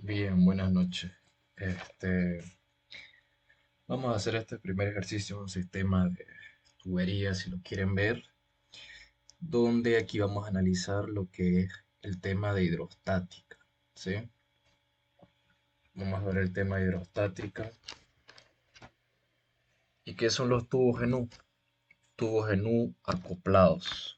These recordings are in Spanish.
Bien, buenas noches. Este, Vamos a hacer este primer ejercicio, un sistema de tuberías, si lo quieren ver, donde aquí vamos a analizar lo que es el tema de hidrostática, ¿sí? Vamos a ver el tema de hidrostática. ¿Y qué son los tubos en U? Tubos en U acoplados.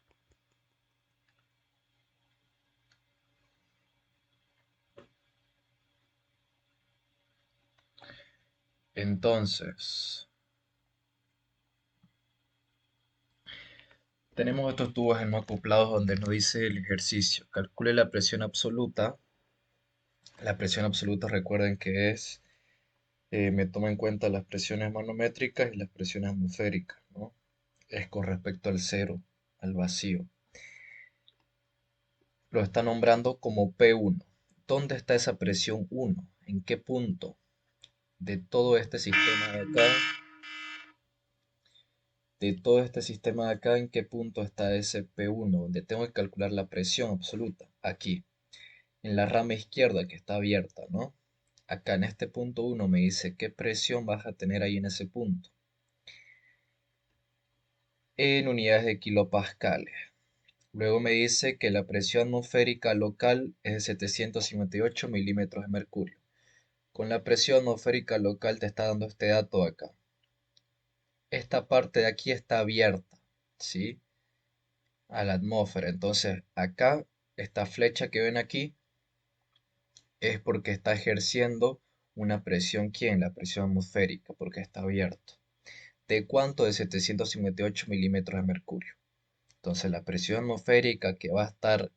Entonces, tenemos estos tubos en U acoplados donde nos dice el ejercicio. Calcule la presión absoluta. La presión absoluta, recuerden que es me toma en cuenta las presiones manométricas y las presiones atmosféricas, ¿no? Es con respecto al cero, al vacío. Lo está nombrando como P1. ¿Dónde está esa presión 1? ¿En qué punto de todo este sistema de acá? De todo este sistema de acá, ¿en qué punto está ese P1? Donde tengo que calcular la presión absoluta. Aquí, en la rama izquierda que está abierta, ¿no? Acá en este punto 1 me dice qué presión vas a tener ahí en ese punto. En unidades de kilopascales. Luego me dice que la presión atmosférica local es de 758 milímetros de mercurio. Con la presión atmosférica local te está dando este dato acá. Esta parte de aquí está abierta, ¿sí? A la atmósfera. Entonces, acá, esta flecha que ven aquí es porque está ejerciendo una presión, ¿quién? La presión atmosférica, porque está abierto. ¿De cuánto? De 758 milímetros de mercurio. Entonces la presión atmosférica que va a estar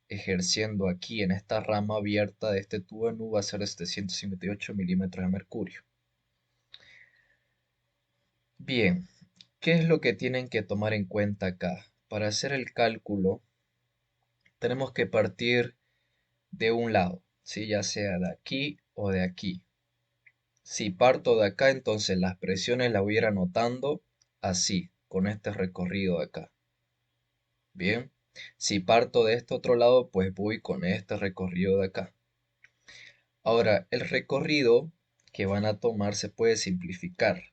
ejerciendo aquí en esta rama abierta de este tubo de nu va a ser de 758 milímetros de mercurio. Bien, ¿qué es lo que tienen que tomar en cuenta acá? Para hacer el cálculo tenemos que partir de un lado, ¿sí? Ya sea de aquí o de aquí. Si parto de acá, entonces las presiones las voy a ir anotando así, con este recorrido de acá. Bien, si parto de este otro lado, pues voy con este recorrido de acá. Ahora, el recorrido que van a tomar se puede simplificar.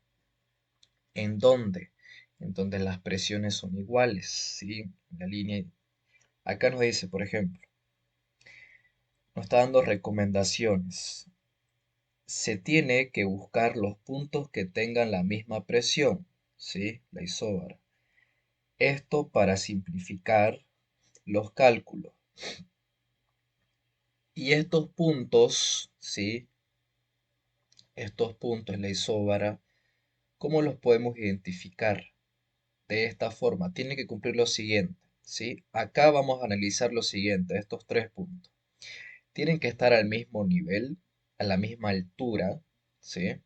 ¿En dónde? En donde las presiones son iguales, ¿sí? La línea. Acá nos dice, por ejemplo, nos está dando recomendaciones. Se tiene que buscar los puntos que tengan la misma presión, ¿sí? La isóbara. Esto para simplificar los cálculos. Y estos puntos, ¿sí? Estos puntos, la isóbara, ¿cómo los podemos identificar? De esta forma, tiene que cumplir lo siguiente, ¿sí? Acá vamos a analizar lo siguiente, estos tres puntos. Tienen que estar al mismo nivel, a la misma altura, ¿sí?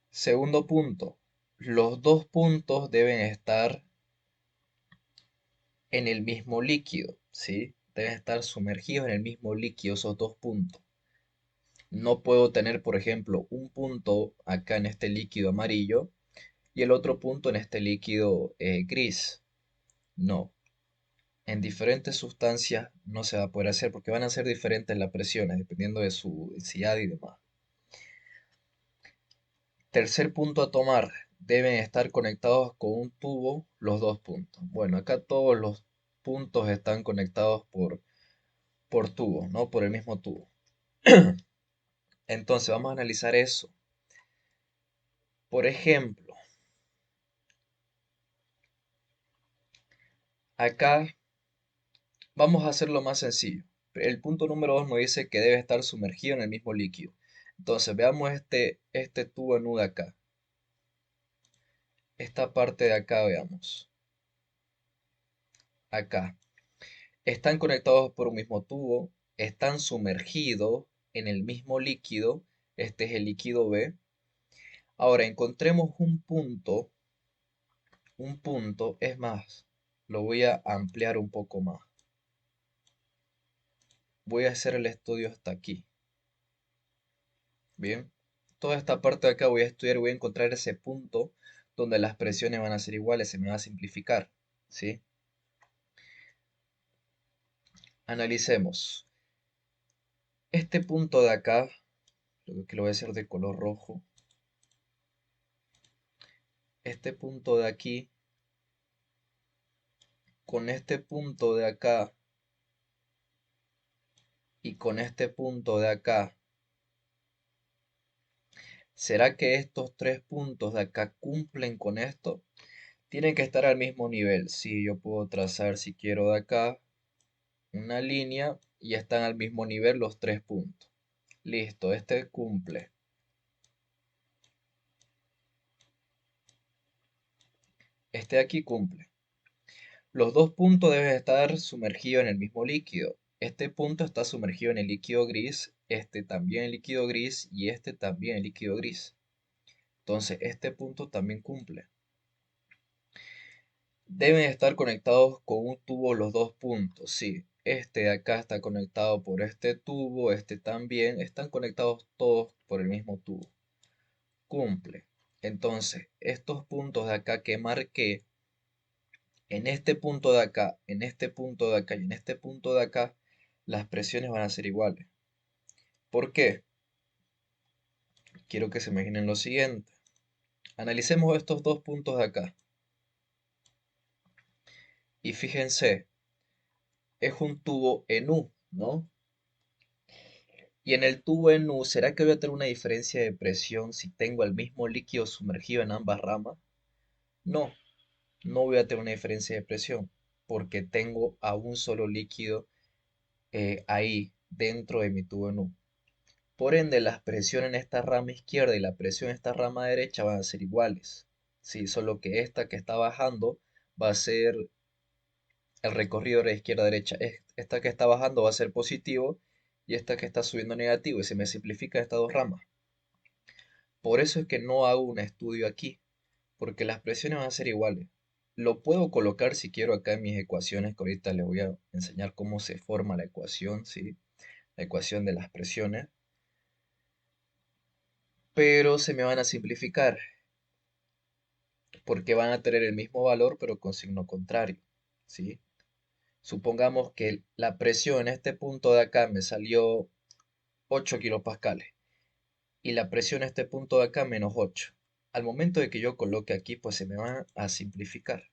Segundo punto, los dos puntos deben estar en el mismo líquido, ¿sí? Deben estar sumergidos en el mismo líquido esos dos puntos. No puedo tener, por ejemplo, un punto acá en este líquido amarillo y el otro punto en este líquido gris. No, en diferentes sustancias no se va a poder hacer porque van a ser diferentes las presiones dependiendo de su densidad y demás. Tercer punto a tomar, deben estar conectados con un tubo los dos puntos. Bueno, acá todos los puntos están conectados por tubos, ¿no? Por el mismo tubo. Entonces vamos a analizar eso. Por ejemplo, acá vamos a hacerlo más sencillo. El punto número 2 nos dice que debe estar sumergido en el mismo líquido. Entonces veamos este tubo nudo acá. Esta parte de acá, veamos. Acá. Están conectados por un mismo tubo, están sumergidos en el mismo líquido. Este es el líquido B. Ahora encontremos un punto, es más, lo voy a ampliar un poco más. Voy a hacer el estudio hasta aquí. Bien, toda esta parte de acá voy a estudiar, voy a encontrar ese punto donde las presiones van a ser iguales, se me va a simplificar, ¿sí? Analicemos. Este punto de acá, que lo voy a hacer de color rojo, este punto de aquí, con este punto de acá y con este punto de acá, ¿será que estos tres puntos de acá cumplen con esto? Tienen que estar al mismo nivel. Sí, yo puedo trazar si quiero de acá una línea y están al mismo nivel los tres puntos. Listo, este cumple. Este de aquí cumple. Los dos puntos deben estar sumergidos en el mismo líquido. Este punto está sumergido en el líquido gris, este también en líquido gris y este también en líquido gris. Entonces, este punto también cumple. Deben estar conectados con un tubo los dos puntos. Sí, este de acá está conectado por este tubo, este también. Están conectados todos por el mismo tubo. Cumple. Entonces, estos puntos de acá que marqué, en este punto de acá, en este punto de acá y en este punto de acá, las presiones van a ser iguales. ¿Por qué? Quiero que se imaginen lo siguiente. Analicemos estos dos puntos de acá. Y fíjense, es un tubo en U, ¿no? Y en el tubo en U, ¿será que voy a tener una diferencia de presión si tengo el mismo líquido sumergido en ambas ramas? No, no voy a tener una diferencia de presión porque tengo a un solo líquido ahí dentro de mi tubo en U. Por ende, la presión en esta rama izquierda y la presión en esta rama derecha van a ser iguales. Sí, solo que esta que está bajando va a ser el recorrido de izquierda a derecha. Esta que está bajando va a ser positivo y esta que está subiendo negativo y se me simplifica estas dos ramas. Por eso es que no hago un estudio aquí, porque las presiones van a ser iguales. Lo puedo colocar si quiero acá en mis ecuaciones, que ahorita les voy a enseñar cómo se forma la ecuación, ¿sí? La ecuación de las presiones, pero se me van a simplificar, porque van a tener el mismo valor, pero con signo contrario, ¿sí? Supongamos que la presión en este punto de acá me salió 8 kilopascales y la presión en este punto de acá menos 8. Al momento de que yo coloque aquí, pues se me va a simplificar.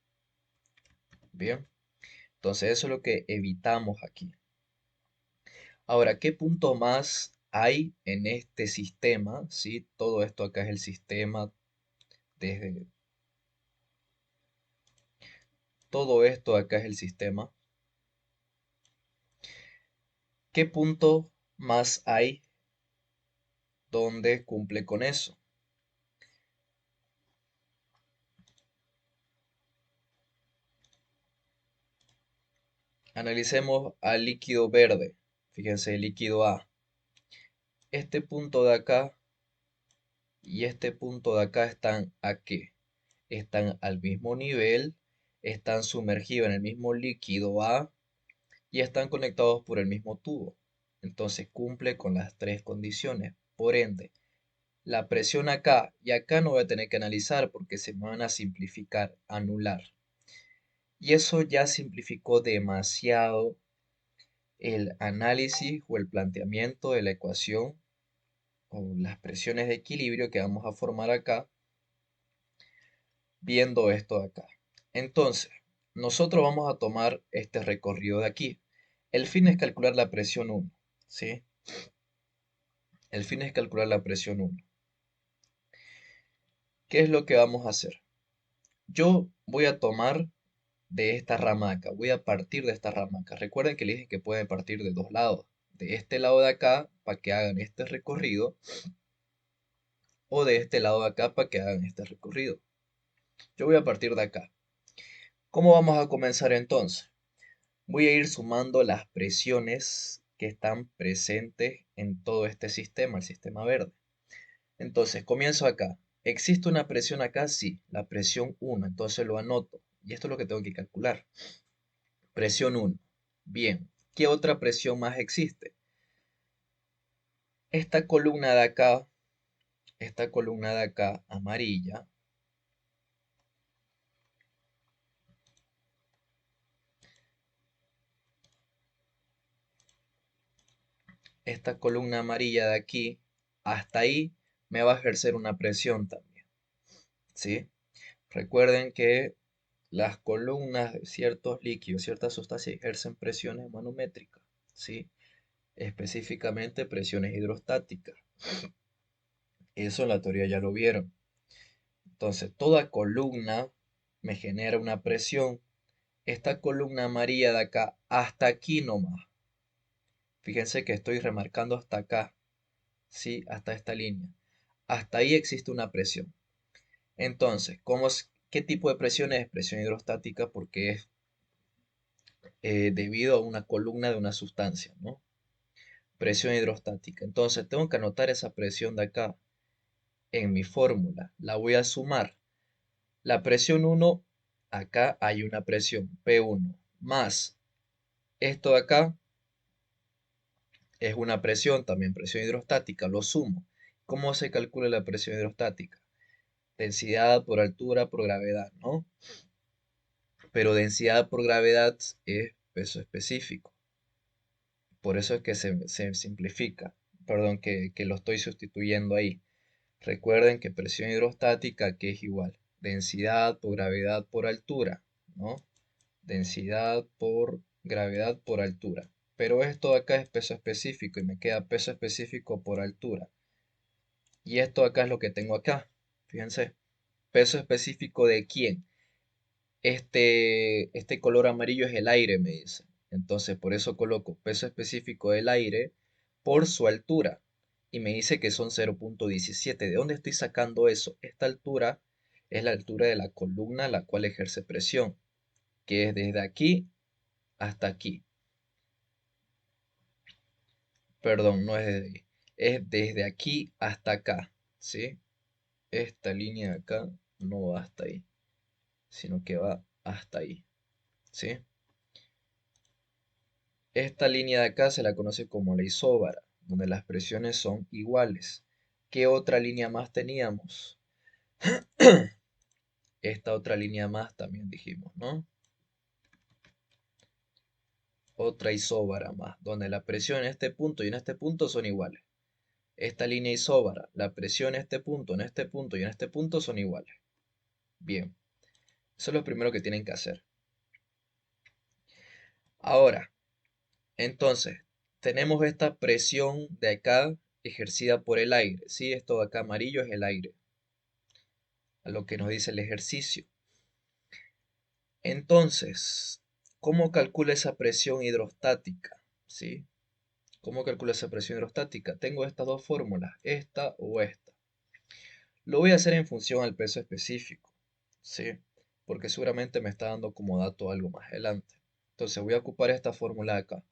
Bien, entonces eso es lo que evitamos aquí. Ahora, ¿qué punto más hay en este sistema? ¿Sí? Todo esto acá es el sistema, desde todo esto acá es el sistema. ¿Qué punto más hay donde cumple con eso? Analicemos al líquido verde. Fíjense, el líquido A. Este punto de acá y este punto de acá están ¿a qué? Están al mismo nivel, están sumergidos en el mismo líquido A y están conectados por el mismo tubo. Entonces cumple con las tres condiciones. Por ende, la presión acá y acá no voy a tener que analizar porque se me van a simplificar, anular. Y eso ya simplificó demasiado el análisis o el planteamiento de la ecuación o las presiones de equilibrio que vamos a formar acá viendo esto de acá. Entonces, nosotros vamos a tomar este recorrido de aquí. El fin es calcular la presión 1, ¿sí? El fin es calcular la presión 1. ¿Qué es lo que vamos a hacer? Yo voy a tomar de esta rama de acá, voy a partir de esta rama acá. Recuerden que les dije que puede partir de dos lados. De este lado de acá para que hagan este recorrido o de este lado de acá para que hagan este recorrido. Yo voy a partir de acá. ¿Cómo vamos a comenzar entonces? Voy a ir sumando las presiones que están presentes en todo este sistema, el sistema verde. Entonces, comienzo acá. ¿Existe una presión acá? Sí, la presión 1, entonces lo anoto. Y esto es lo que tengo que calcular. Presión 1. Bien, ¿qué otra presión más existe? Esta columna de acá, esta columna de acá, amarilla, esta columna amarilla de aquí, hasta ahí me va a ejercer una presión también, ¿sí? Recuerden que las columnas de ciertos líquidos, ciertas sustancias ejercen presiones manométricas, ¿sí? Específicamente presiones hidrostáticas. Eso en la teoría ya lo vieron. Entonces, toda columna me genera una presión. Esta columna amarilla de acá, hasta aquí nomás. Fíjense que estoy remarcando hasta acá, ¿sí? Hasta esta línea. Hasta ahí existe una presión. Entonces, ¿qué tipo de presión es? Presión hidrostática porque es debido a una columna de una sustancia, ¿no? Presión hidrostática. Entonces, tengo que anotar esa presión de acá en mi fórmula. La voy a sumar. La presión 1, acá hay una presión P1, más esto de acá es una presión, también presión hidrostática, lo sumo. ¿Cómo se calcula la presión hidrostática? Densidad por altura por gravedad, ¿no? Pero densidad por gravedad es peso específico. Por eso es que se simplifica. Perdón, que lo estoy sustituyendo ahí. Recuerden que presión hidrostática, que es igual, densidad por gravedad por altura, ¿no? Densidad por gravedad por altura. Pero esto de acá es peso específico y me queda peso específico por altura. Y esto de acá es lo que tengo acá. Fíjense, peso específico de quién. Este color amarillo es el aire, me dice. Entonces, por eso coloco peso específico del aire por su altura. Y me dice que son 0,17. ¿De dónde estoy sacando eso? Esta altura es la altura de la columna a la cual ejerce presión, que es desde aquí hasta aquí. Perdón, no es desde ahí. Es desde aquí hasta acá, ¿sí? Esta línea de acá no va hasta ahí, sino que va hasta ahí, ¿sí? Esta línea de acá se la conoce como la isóbara, donde las presiones son iguales. ¿Qué otra línea más teníamos? Esta otra línea más también dijimos, ¿no? Otra isóbara más, donde la presión en este punto y en este punto son iguales. Esta línea isóbara, la presión en este punto, en este punto y en este punto son iguales. Bien, eso es lo primero que tienen que hacer. Ahora, entonces, tenemos esta presión de acá ejercida por el aire, ¿sí? Esto de acá amarillo es el aire, a lo que nos dice el ejercicio. Entonces, ¿cómo calcula esa presión hidrostática? ¿Sí? ¿Cómo calcula esa presión hidrostática? Tengo estas dos fórmulas, esta o esta. Lo voy a hacer en función al peso específico, ¿sí? Porque seguramente me está dando como dato algo más adelante. Entonces voy a ocupar esta fórmula de acá.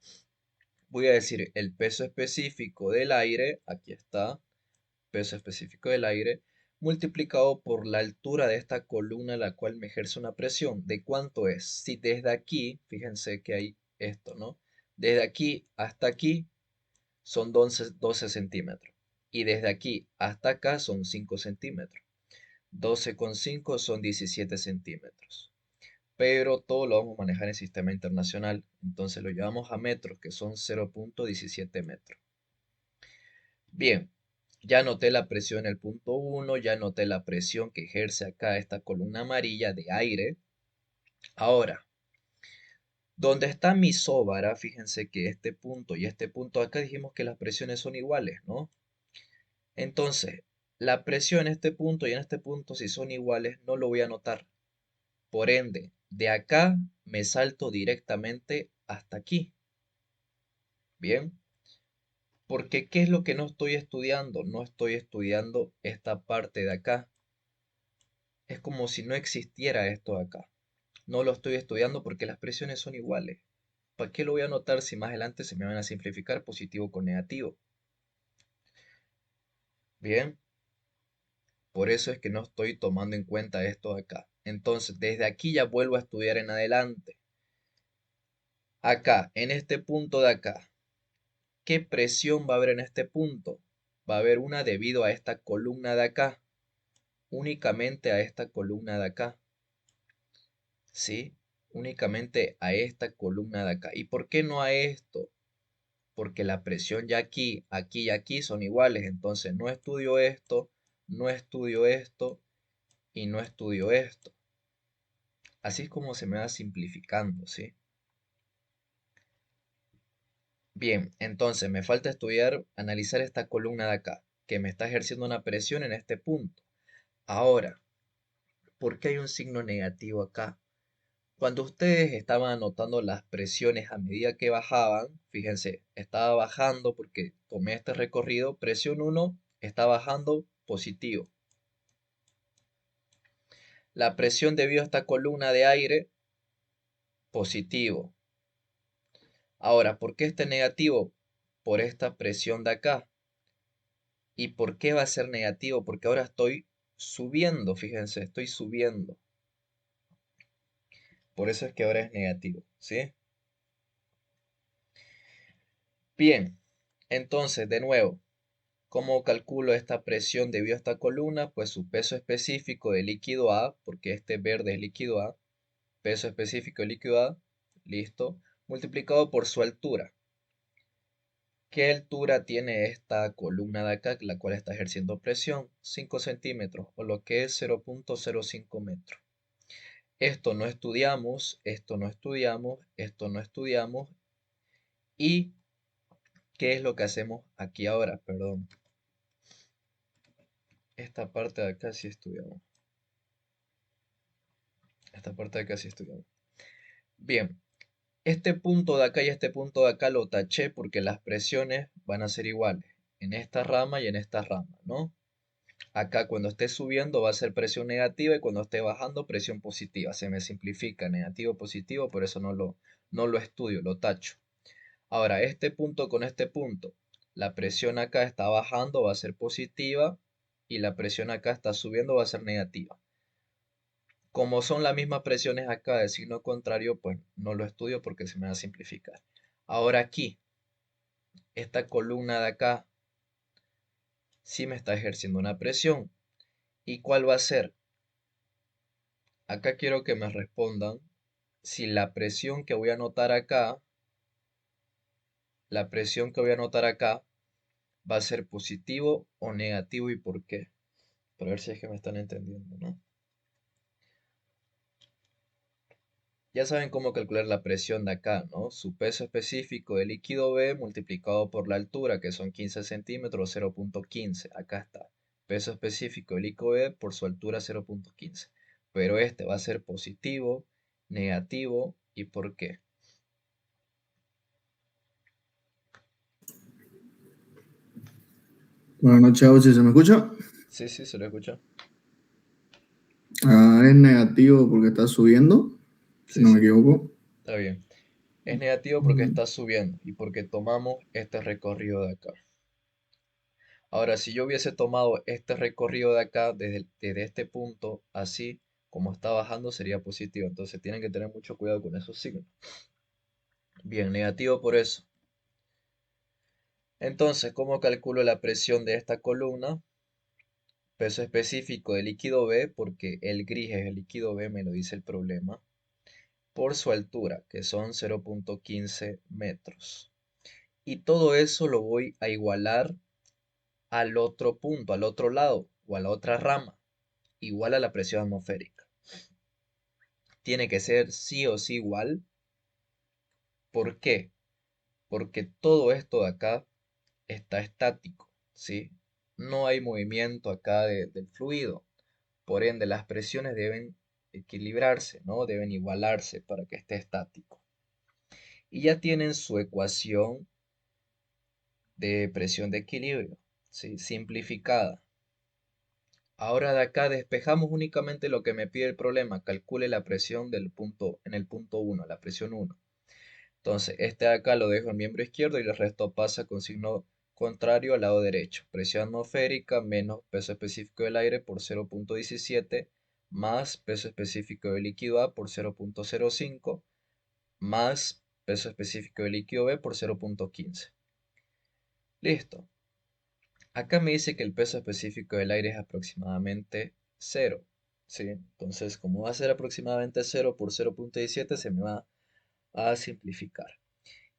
Voy a decir el peso específico del aire, aquí está, peso específico del aire, multiplicado por la altura de esta columna a la cual me ejerce una presión. ¿De cuánto es? Si desde aquí, fíjense que hay esto, ¿no? Desde aquí hasta aquí son 12 centímetros. Y desde aquí hasta acá son 5 centímetros. 12,5 son 17 centímetros. Pero todo lo vamos a manejar en sistema internacional. Entonces lo llevamos a metros, que son 0,17 metros. Bien, ya noté la presión en el punto 1, ya noté la presión que ejerce acá esta columna amarilla de aire. Ahora, donde está mi isóbara, fíjense que este punto y este punto acá dijimos que las presiones son iguales, ¿no? Entonces, la presión en este punto y en este punto, si son iguales, no lo voy a notar. Por ende, de acá me salto directamente hasta aquí. Bien, porque ¿qué es lo que no estoy estudiando? No estoy estudiando esta parte de acá. Es como si no existiera esto de acá. No lo estoy estudiando porque las presiones son iguales. ¿Para qué lo voy a notar si más adelante se me van a simplificar positivo con negativo? Bien, por eso es que no estoy tomando en cuenta esto de acá. Entonces, desde aquí ya vuelvo a estudiar en adelante. Acá, en este punto de acá, ¿qué presión va a haber en este punto? Va a haber una debido a esta columna de acá, únicamente a esta columna de acá, ¿sí? Únicamente a esta columna de acá. ¿Y por qué no a esto? porque la presión ya aquí, aquí y aquí son iguales. Entonces no estudio esto, no estudio esto y no estudio esto. Así es como se me va simplificando, ¿sí? Bien, entonces me falta estudiar, analizar esta columna de acá, que me está ejerciendo una presión en este punto. Ahora, ¿por qué hay un signo negativo acá? Cuando ustedes estaban anotando las presiones a medida que bajaban, fíjense, estaba bajando porque tomé este recorrido, presión 1 está bajando positivo. La presión debido a esta columna de aire, positivo. Ahora, ¿por qué este negativo? Por esta presión de acá. ¿Y por qué va a ser negativo? Porque ahora estoy subiendo, fíjense, estoy subiendo. Por eso es que ahora es negativo, ¿sí? Bien, entonces, de nuevo, ¿cómo calculo esta presión debido a esta columna? Pues su peso específico de líquido A, porque este verde es líquido A, peso específico de líquido A, listo, multiplicado por su altura. ¿Qué altura tiene esta columna de acá, la cual está ejerciendo presión? 5 centímetros, o lo que es 0,05 metros. Esto no estudiamos, esto no estudiamos, esto no estudiamos. ¿Y qué es lo que hacemos aquí ahora? Perdón. Esta parte de acá sí estudiamos. Esta parte de acá sí estudiamos. Bien, este punto de acá y este punto de acá lo taché porque las presiones van a ser iguales en esta rama y en esta rama, ¿no? Acá cuando esté subiendo va a ser presión negativa y cuando esté bajando presión positiva. Se me simplifica negativo, positivo, por eso no lo estudio, lo tacho. Ahora, este punto con este punto, la presión acá está bajando, va a ser positiva y la presión acá está subiendo, va a ser negativa. Como son las mismas presiones acá de signo contrario, pues no lo estudio porque se me va a simplificar. Ahora aquí, esta columna de acá sí me está ejerciendo una presión. ¿Y cuál va a ser? Acá quiero que me respondan si la presión que voy a anotar acá, la presión que voy a anotar acá va a ser positivo o negativo y por qué. Para ver si es que me están entendiendo, ¿no? Ya saben cómo calcular la presión de acá, ¿no? Su peso específico de líquido B multiplicado por la altura, que son 15 centímetros, 0,15. Acá está. Peso específico de líquido B por su altura, 0,15. Pero este va a ser positivo, negativo, ¿y por qué? Buenas noches, José, ¿se me escucha? Sí, sí, se lo escucha. Ah, es negativo porque está subiendo, si Sí, no me sí, equivoco. está bien. Es negativo porque Mm, está subiendo y porque tomamos este recorrido de acá. Ahora, si yo hubiese tomado este recorrido de acá, desde este punto, así como está bajando, sería positivo. Entonces tienen que tener mucho cuidado con esos signos. Bien, negativo por eso. Entonces, ¿cómo calculo la presión de esta columna? Peso específico de líquido B, porque el gris es el líquido B, me lo dice el problema, por su altura, que son 0,15 metros. Y todo eso lo voy a igualar al otro punto, al otro lado o a la otra rama, igual a la presión atmosférica. Tiene que ser sí o sí igual. ¿Por qué? Porque todo esto de acá está estático, ¿sí? No hay movimiento acá del fluido. Por ende, las presiones deben equilibrarse, ¿no? Deben igualarse para que esté estático. Y ya tienen su ecuación de presión de equilibrio, ¿sí? Simplificada. Ahora de acá despejamos únicamente lo que me pide el problema. Calcule la presión del punto, en el punto 1, la presión 1. Entonces, este de acá lo dejo en miembro izquierdo y el resto pasa con signo contrario al lado derecho. Presión atmosférica menos peso específico del aire por 0,17 más peso específico del líquido A por 0,05 más peso específico del líquido B por 0,15. Listo. Acá me dice que el peso específico del aire es aproximadamente cero, ¿sí? Entonces, como va a ser aproximadamente cero por 0,17, se me va a simplificar.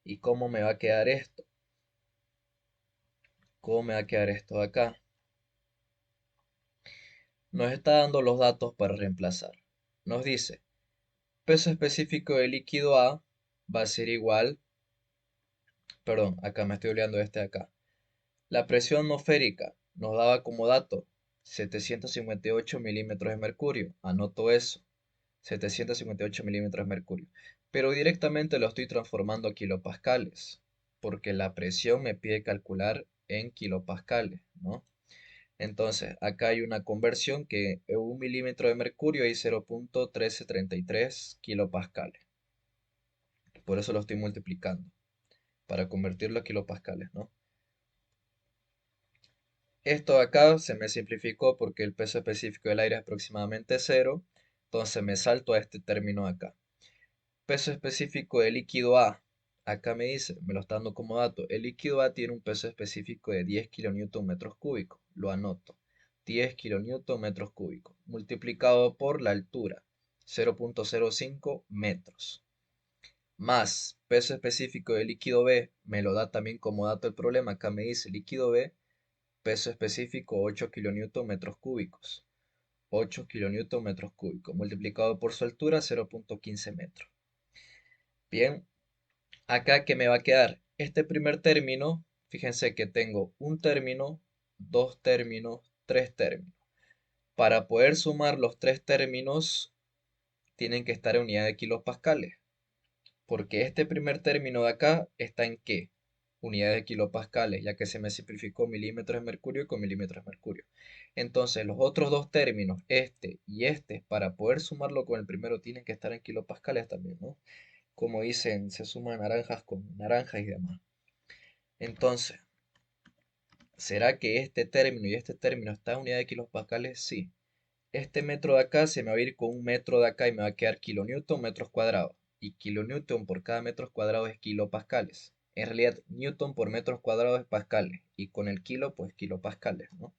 ¿Y cómo me va a quedar esto? ¿Cómo me va a quedar esto de acá? Nos está dando los datos para reemplazar. Nos dice, peso específico del líquido A va a ser igual, perdón, acá me estoy olvidando de este de acá. La presión atmosférica nos daba como dato 758 milímetros de mercurio. Anoto eso, 758 milímetros de mercurio. Pero directamente lo estoy transformando a kilopascales, porque la presión me pide calcular en kilopascales, ¿no? Entonces, acá hay una conversión que un milímetro de mercurio es 0.1333 kilopascales. Por eso lo estoy multiplicando, para convertirlo a kilopascales, ¿no? Esto de acá se me simplificó porque el peso específico del aire es aproximadamente cero. Entonces me salto a este término de acá. Peso específico del líquido A. Acá me dice, me lo está dando como dato. El líquido A tiene un peso específico de 10 kilonewton metros cúbicos. Lo anoto. 10 kilonewton metros cúbicos. Multiplicado por la altura. 0.05 metros. Más peso específico del líquido B. Me lo da también como dato el problema. Acá me dice líquido B peso específico 8 kilonewton metros cúbicos. 8 kilonewton metros cúbicos multiplicado por su altura 0.15 metros. Bien, acá que me va a quedar este primer término. Fíjense que tengo un término, dos términos, tres términos. Para poder sumar los tres términos tienen que estar en unidad de kilopascales. Porque este primer término de acá está en ¿qué? Unidades de kilopascales, ya que se me simplificó milímetros de mercurio con milímetros de mercurio. Entonces, los otros dos términos, este y este, para poder sumarlo con el primero, tienen que estar en kilopascales también, ¿no? Como dicen, se suman naranjas con naranjas y demás. Entonces, ¿será que este término y este término están en unidad de kilopascales? Sí. Este metro de acá se me va a ir con un metro de acá y me va a quedar kilonewton metros cuadrados. Y kilonewton por cada metro cuadrado es kilopascales. En realidad, newton por metros cuadrados es pascales. Y con el kilo, pues kilopascales, ¿no?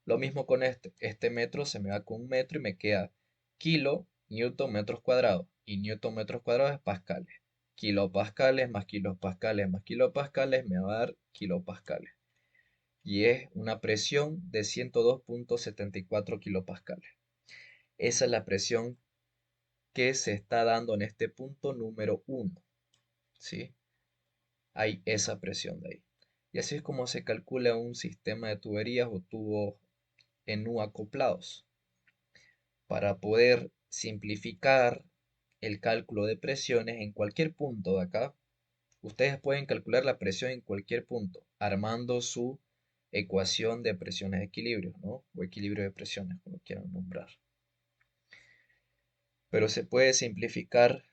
Lo mismo con este. Este metro se me va con un metro y me queda kilo, newton metros cuadrados. Y newton metros cuadrados es pascales. Kilopascales más kilopascales más kilopascales me va a dar kilopascales. Y es una presión de 102.74 kilopascales. Esa es la presión que se está dando en este punto número uno, ¿sí? Hay esa presión de ahí. Y así es como se calcula un sistema de tuberías o tubos en U acoplados. Para poder simplificar el cálculo de presiones en cualquier punto de acá, ustedes pueden calcular la presión en cualquier punto, armando su ecuación de presiones de equilibrio, ¿no? O equilibrio de presiones, como quieran nombrar. Pero se puede simplificar.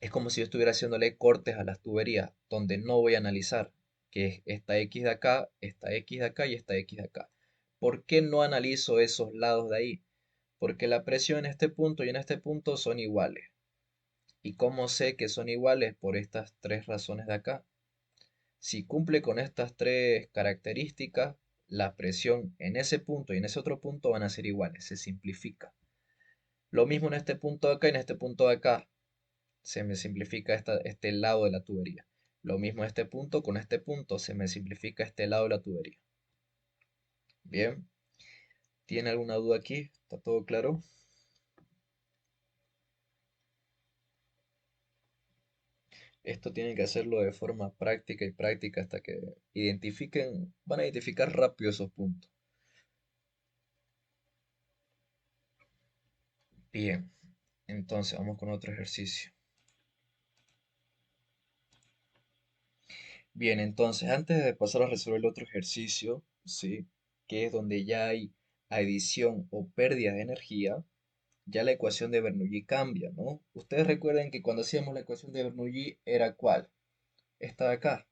Es como si yo estuviera haciéndole cortes a las tuberías, donde no voy a analizar, que es esta X de acá, esta X de acá y esta X de acá. ¿Por qué no analizo esos lados de ahí? Porque la presión en este punto y en este punto son iguales. ¿Y cómo sé que son iguales? Por estas tres razones de acá. Si cumple con estas tres características, la presión en ese punto y en ese otro punto van a ser iguales, se simplifica. Lo mismo en este punto de acá y en este punto de acá se me simplifica este lado de la tubería. Lo mismo este punto con este punto, se me simplifica este lado de la tubería. Bien, ¿tiene alguna duda aquí? ¿Está todo claro? Esto tienen que hacerlo de forma práctica y práctica hasta que identifiquen, van a identificar rápido esos puntos. Bien, entonces vamos con otro ejercicio. Bien, entonces antes de pasar a resolver el otro ejercicio, ¿sí? Que es donde ya hay adición o pérdida de energía, ya la ecuación de Bernoulli cambia, ¿no? Ustedes recuerden que cuando hacíamos la ecuación de Bernoulli era ¿cuál? Esta de acá.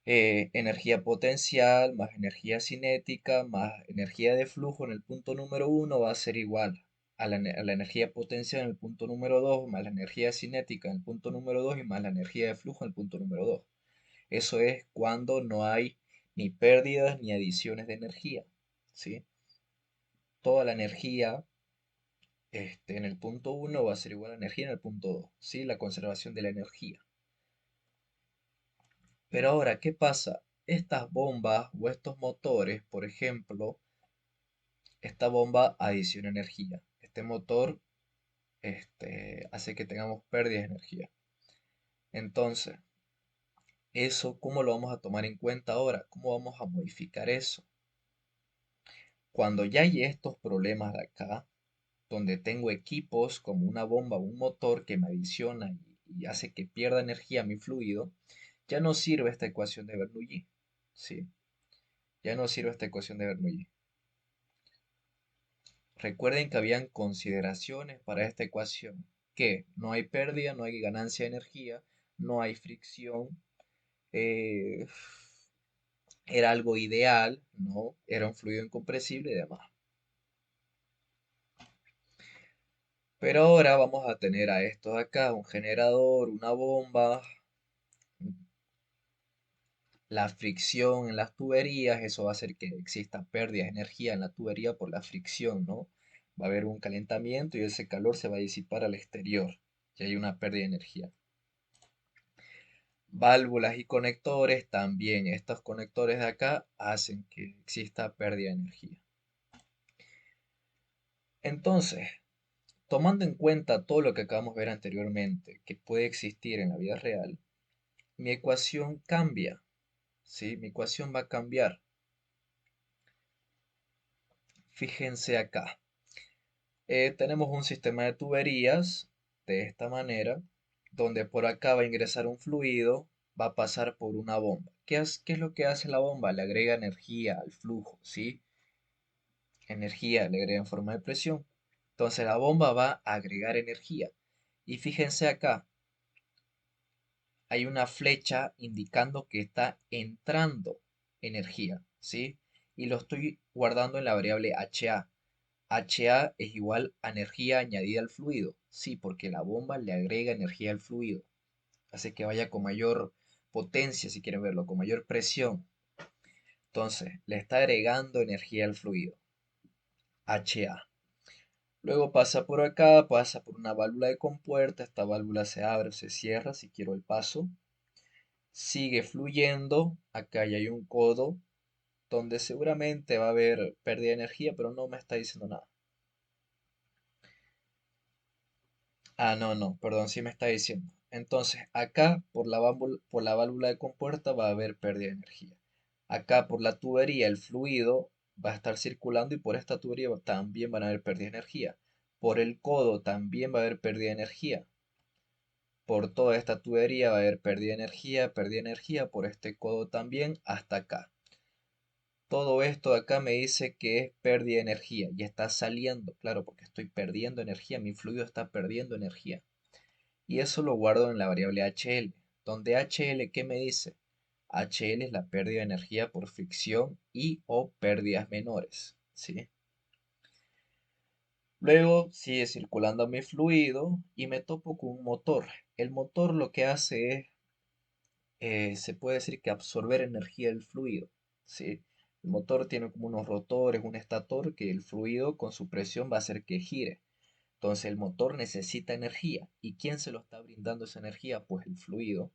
Energía potencial más energía cinética más energía de flujo en el punto número uno va a ser igual a la energía potencial en el punto número 2 más la energía cinética en el punto número 2 y más la energía de flujo en el punto número 2. Eso es cuando no hay ni pérdidas ni adiciones de energía, ¿sí? Toda la energía en el punto uno va a ser igual a la energía en el punto 2, ¿sí? La conservación de la energía. Pero ahora, ¿qué pasa? estas bombas o estos motores, por ejemplo, esta bomba adiciona energía. Este motor hace que tengamos pérdidas de energía. Entonces, eso, ¿cómo lo vamos a tomar en cuenta ahora? ¿Cómo vamos a modificar eso? Cuando ya hay estos problemas de acá, donde tengo equipos como una bomba o un motor que me adiciona y hace que pierda energía mi fluido, ya no sirve esta ecuación de Bernoulli. ¿Sí? Ya no sirve esta ecuación de Bernoulli. Recuerden que habían consideraciones para esta ecuación, que no hay pérdida, no hay ganancia de energía, no hay fricción, eh, era algo ideal, ¿no? Era un fluido incompresible y demás. Pero ahora vamos a tener a esto de acá, un generador, una bomba, la fricción en las tuberías, eso va a hacer que exista pérdida de energía en la tubería por la fricción, ¿no? Va a haber un calentamiento y ese calor se va a disipar al exterior y hay una pérdida de energía. Válvulas y conectores también, estos conectores de acá hacen que exista pérdida de energía. Entonces, tomando en cuenta todo lo que acabamos de ver anteriormente, que puede existir en la vida real, mi ecuación cambia, ¿sí? Mi ecuación va a cambiar. Fíjense acá. Tenemos un sistema de tuberías de esta manera, donde por acá va a ingresar un fluido, va a pasar por una bomba. ¿Qué es lo que hace la bomba? Le agrega energía al flujo, ¿sí? Energía le agrega en forma de presión. Entonces la bomba va a agregar energía. Y fíjense acá, hay una flecha indicando que está entrando energía, ¿sí? Y lo estoy guardando en la variable HA. HA es igual a energía añadida al fluido. Sí, porque la bomba le agrega energía al fluido. Hace que vaya con mayor potencia, si quieren verlo, con mayor presión. Entonces, le está agregando energía al fluido. HA. Luego pasa por acá, pasa por una válvula de compuerta. Esta válvula se abre o se cierra si quiero el paso. Sigue fluyendo. Acá ya hay un codo donde seguramente va a haber pérdida de energía, pero no me está diciendo nada. Ah, no, no, perdón, sí me está diciendo. Entonces, acá por la válvula de compuerta va a haber pérdida de energía. Acá por la tubería el fluido va a estar circulando y por esta tubería también van a haber pérdida de energía. Por el codo también va a haber pérdida de energía. Por toda esta tubería va a haber pérdida de energía, por este codo también hasta acá. Todo esto de acá me dice que es pérdida de energía y está saliendo, claro, porque estoy perdiendo energía, mi fluido está perdiendo energía. Y eso lo guardo en la variable HL, donde HL, ¿qué me dice? HL es la pérdida de energía por fricción y o pérdidas menores, ¿sí? Luego sigue circulando mi fluido y me topo con un motor. El motor lo que hace es, se puede decir que absorber energía del fluido, ¿sí? El motor tiene como unos rotores, un estator que el fluido con su presión va a hacer que gire. Entonces el motor necesita energía. ¿Y quién se lo está brindando esa energía? Pues el fluido.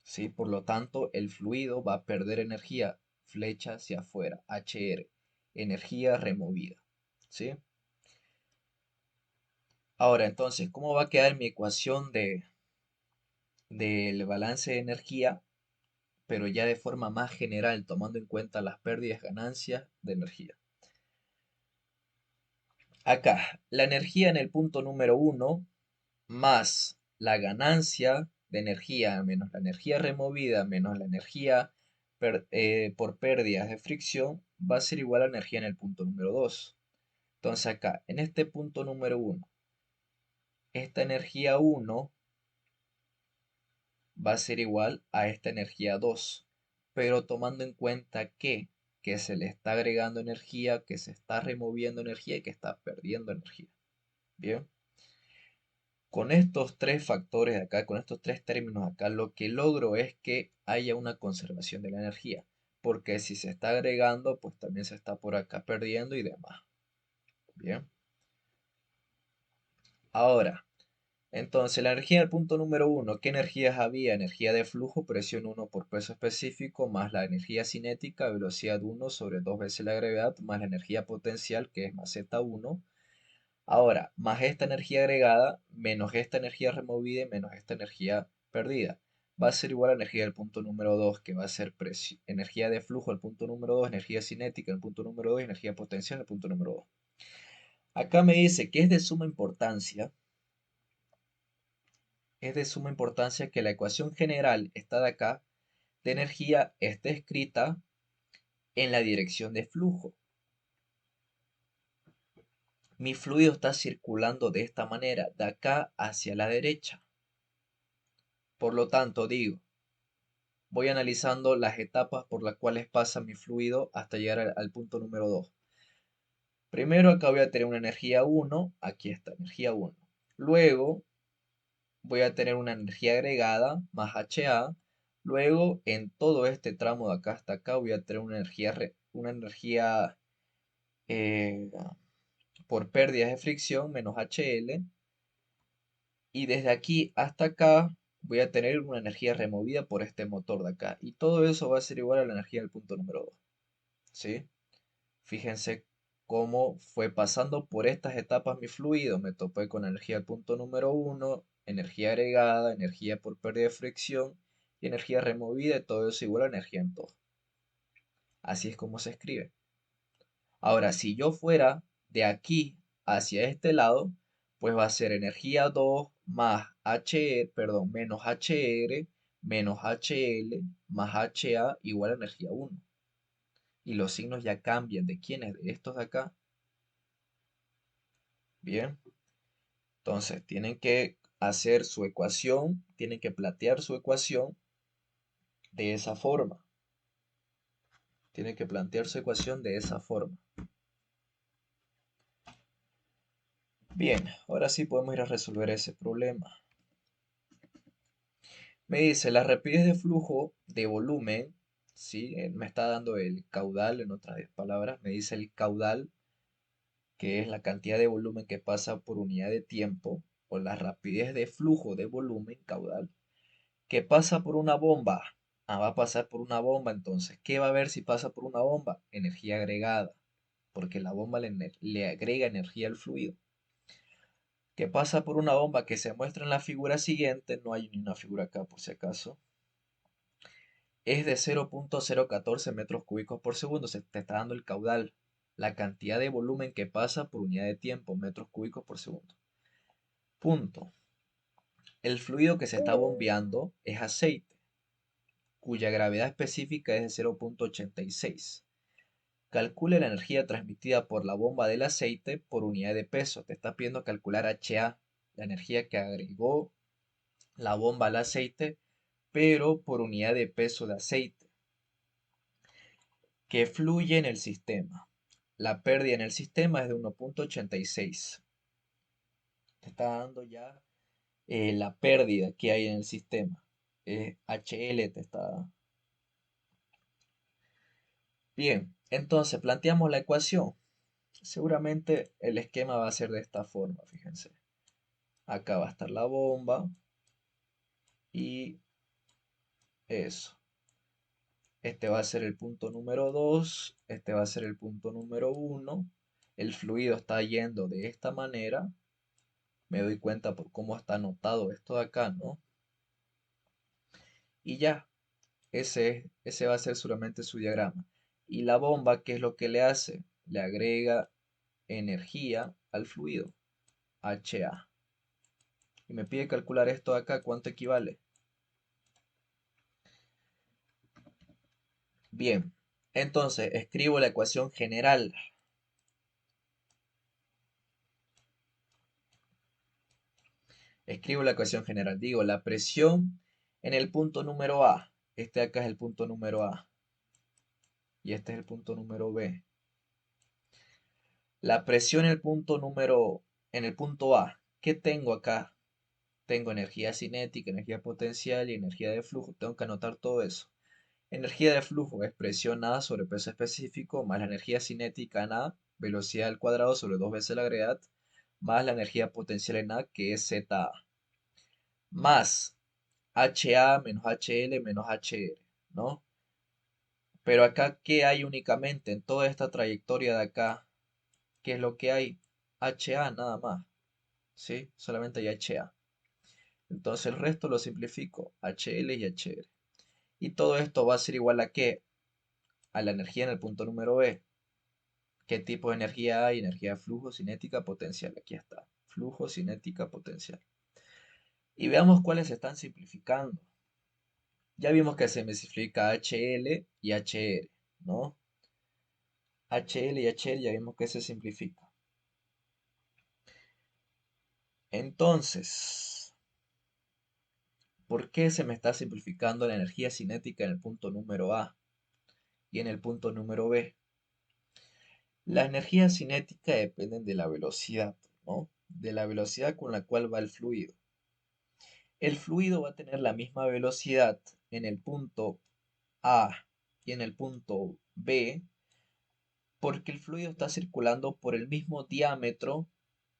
¿Sí? Por lo tanto, el fluido va a perder energía, flecha hacia afuera, HR, energía removida. ¿Sí? Ahora, entonces, ¿cómo va a quedar mi ecuación del balance de energía? Pero ya de forma más general, tomando en cuenta las pérdidas, ganancias de energía. Acá, la energía en el punto número uno más la ganancia de energía menos la energía removida menos la energía por pérdidas de fricción va a ser igual a energía en el punto número 2. Entonces acá, en este punto número uno, esta energía uno va a ser igual a esta energía 2, pero tomando en cuenta que se le está agregando energía, que se está removiendo energía y que está perdiendo energía. Bien. Con estos tres factores de acá, con estos tres términos acá, lo que logro es que haya una conservación de la energía. Porque si se está agregando, pues también se está por acá perdiendo y demás. Bien. Ahora, Entonces, la energía del punto número uno, ¿qué energías había? Energía de flujo, presión uno por peso específico, más la energía cinética, velocidad uno sobre 2 veces la gravedad, más la energía potencial, que es más Z1. Ahora, más esta energía agregada, menos esta energía removida y menos esta energía perdida. Va a ser igual a la energía del punto número 2, que va a ser energía de flujo al punto número 2, energía cinética al punto número 2 y energía potencial al punto número 2. Acá me dice que es de suma importancia que la ecuación general, esta de acá, de energía, esté escrita en la dirección de flujo. Mi fluido está circulando de esta manera, de acá hacia la derecha. Por lo tanto, digo, voy analizando las etapas por las cuales pasa mi fluido hasta llegar al punto número 2. Primero acá voy a tener una energía 1, aquí está, energía 1. Luego voy a tener una energía agregada más HA. Luego en todo este tramo de acá hasta acá voy a tener una energía eh, por pérdidas de fricción menos HL. Y desde aquí hasta acá voy a tener una energía removida por este motor de acá. Y todo eso va a ser igual a la energía del punto número 2. ¿Sí? Fíjense cómo fue pasando por estas etapas mi fluido. Me topé con energía del punto número uno, energía agregada, energía por pérdida de fricción y energía removida. Y todo eso igual a energía en todo. Así es como se escribe. Ahora, si yo fuera de aquí hacia este lado, pues va a ser energía 2 más H, perdón, menos HR menos HL más HA igual a energía 1. Y los signos ya cambian de quiénes, de estos de acá. Bien, entonces tienen que hacer su ecuación, tienen que plantear su ecuación de esa forma. Tienen que plantear su ecuación de esa forma. Bien, ahora sí podemos ir a resolver ese problema. Me dice la rapidez de flujo de volumen, ¿sí? Me está dando el caudal, en otras palabras, me dice el caudal, que es la cantidad de volumen que pasa por unidad de tiempo, o la rapidez de flujo de volumen caudal, que pasa por una bomba. Ah, va a pasar por una bomba, entonces, ¿qué va a haber si pasa por una bomba? Energía agregada, porque la bomba le agrega energía al fluido. ¿Qué pasa por una bomba que se muestra en la figura siguiente? No hay ni una figura acá por si acaso. Es de 0.014 metros cúbicos por segundo. Se te está dando el caudal, la cantidad de volumen que pasa por unidad de tiempo, metros cúbicos por segundo. Punto. El fluido que se está bombeando es aceite, cuya gravedad específica es de 0.86. Calcule la energía transmitida por la bomba del aceite por unidad de peso. Te está pidiendo calcular HA, la energía que agregó la bomba al aceite, pero por unidad de peso de aceite que fluye en el sistema. La pérdida en el sistema es de 1.86. Te está dando ya la pérdida que hay en el sistema. HL te está. Bien, entonces planteamos la ecuación. Seguramente el esquema va a ser de esta forma, fíjense. Acá va a estar la bomba y eso. Este va a ser el punto número 2, este va a ser el punto número 1. El fluido está yendo de esta manera. Me doy cuenta por cómo está anotado esto de acá, ¿no? Y ya, ese va a ser solamente su diagrama. Y la bomba, ¿qué es lo que le hace? Le agrega energía al fluido, HA. Y me pide calcular esto de acá, ¿cuánto equivale? Bien, entonces escribo la ecuación general. Escribo la ecuación general. Digo, la presión en el punto número A. Este acá es el punto número A. Y este es el punto número B. La presión en el punto A. ¿Qué tengo acá? Tengo energía cinética, energía potencial y energía de flujo. Tengo que anotar todo eso. Energía de flujo es presión A sobre peso específico más la energía cinética en A, velocidad al cuadrado sobre 2 veces la gravedad, más la energía potencial en A, que es ZA. más HA menos HL menos HR, ¿no? Pero acá, ¿qué hay únicamente en toda esta trayectoria de acá? ¿Qué es lo que hay? HA nada más, ¿sí? Solamente hay HA. Entonces el resto lo simplifico, HL y HR. Y todo esto va a ser igual a ¿qué? A la energía en el punto número B. ¿Qué tipo de energía hay? Energía flujo, cinética, potencial. Aquí está. Flujo, cinética, potencial. Y veamos cuáles se están simplificando. Ya vimos que se simplifica HL y HR, ¿no? HL y HL ya vimos que se simplifica. Entonces, ¿por qué se me está simplificando la energía cinética en el punto número A y en el punto número B? La energía cinética depende de la velocidad, ¿no? De la velocidad con la cual va el fluido. El fluido va a tener la misma velocidad en el punto A y en el punto B porque el fluido está circulando por el mismo diámetro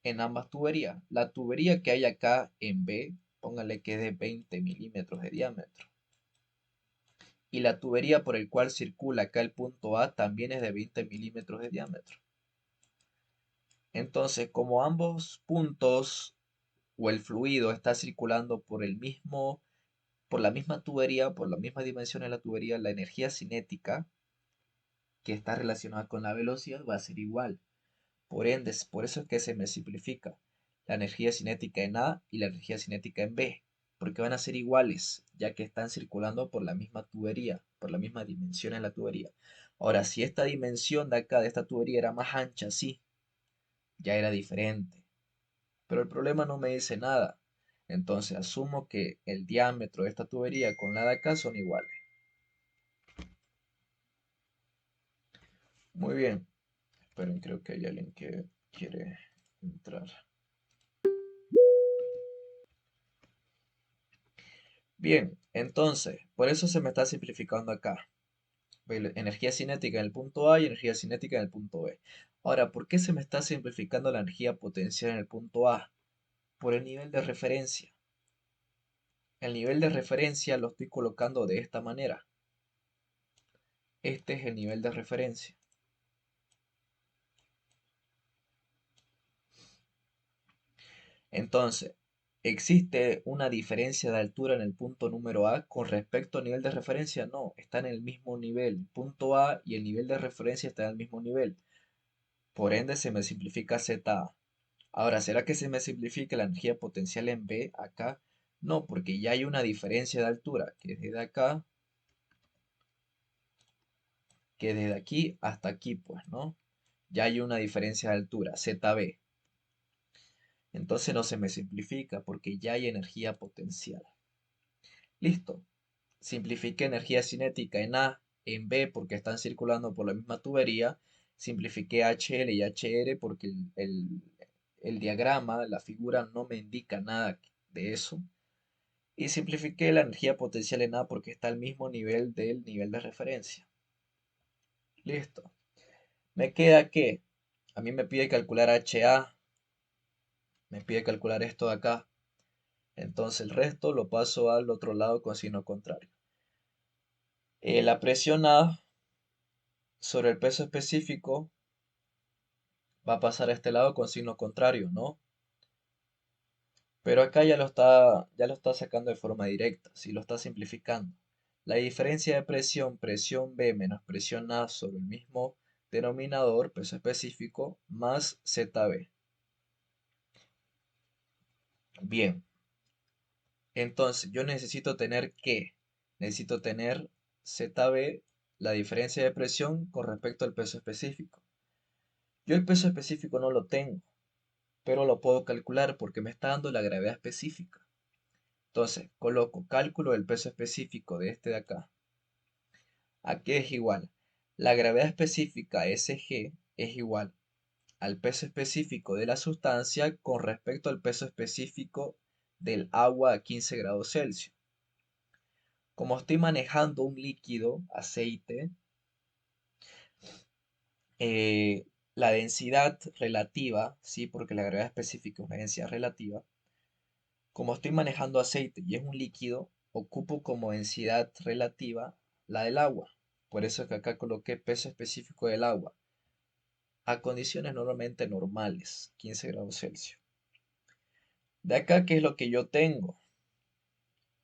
en ambas tuberías. La tubería que hay acá en B, póngale que es de 20 milímetros de diámetro. Y la tubería por el cual circula acá el punto A también es de 20 milímetros de diámetro. Entonces, como ambos puntos o el fluido está circulando por el mismo, por la misma tubería, por la misma dimensión de la tubería, la energía cinética que está relacionada con la velocidad va a ser igual. Por ende, por eso es que se me simplifica la energía cinética en A y la energía cinética en B, porque van a ser iguales, ya que están circulando por la misma tubería, por la misma dimensión en la tubería. Ahora, si esta dimensión de acá, de esta tubería, era más ancha, sí, ya era diferente. Pero el problema no me dice nada. Entonces asumo que el diámetro de esta tubería con la de acá son iguales. Muy bien. Esperen, creo que hay alguien que quiere entrar. Bien, entonces, por eso se me está simplificando acá. Energía cinética en el punto A y energía cinética en el punto B. Ahora, ¿por qué se me está simplificando la energía potencial en el punto A? Por el nivel de referencia. El nivel de referencia lo estoy colocando de esta manera. Este es el nivel de referencia. Entonces, ¿existe una diferencia de altura en el punto número A con respecto al nivel de referencia? No, están en el mismo nivel. El punto A y el nivel de referencia están al mismo nivel. Por ende, se me simplifica ZA. Ahora, ¿será que se me simplifica la energía potencial en B acá? No, porque ya hay una diferencia de altura, que es desde acá, que desde aquí hasta aquí, pues, ¿no? Ya hay una diferencia de altura, ZB. Entonces no se me simplifica porque ya hay energía potencial. Listo. Simplifiqué energía cinética en A, en B porque están circulando por la misma tubería. Simplifiqué HL y HR porque el diagrama, la figura no me indica nada de eso. Y simplifiqué la energía potencial en A porque está al mismo nivel del nivel de referencia. Listo. Me queda que a mí me pide calcular HA, me pide calcular esto de acá. Entonces el resto lo paso al otro lado con signo contrario. La presión A sobre el peso específico va a pasar a este lado con signo contrario, ¿no? Pero acá ya lo está sacando de forma directa, si lo está simplificando. La diferencia de presión, presión B menos presión A sobre el mismo denominador, peso específico, más ZB. Bien, entonces yo necesito tener ¿qué? Necesito tener ZB, la diferencia de presión con respecto al peso específico. Yo el peso específico no lo tengo, pero lo puedo calcular porque me está dando la gravedad específica. Entonces, coloco cálculo del peso específico de este de acá. Aquí es igual. La gravedad específica SG es igual al peso específico de la sustancia con respecto al peso específico del agua a 15 grados Celsius. Como estoy manejando un líquido, aceite, eh, la densidad relativa, ¿sí? Porque la gravedad específica es una densidad relativa, Como estoy manejando aceite y es un líquido, ocupo como densidad relativa la del agua. Por eso es que acá coloqué peso específico del agua a condiciones normalmente normales, 15 grados Celsius. De acá, ¿qué es lo que yo tengo?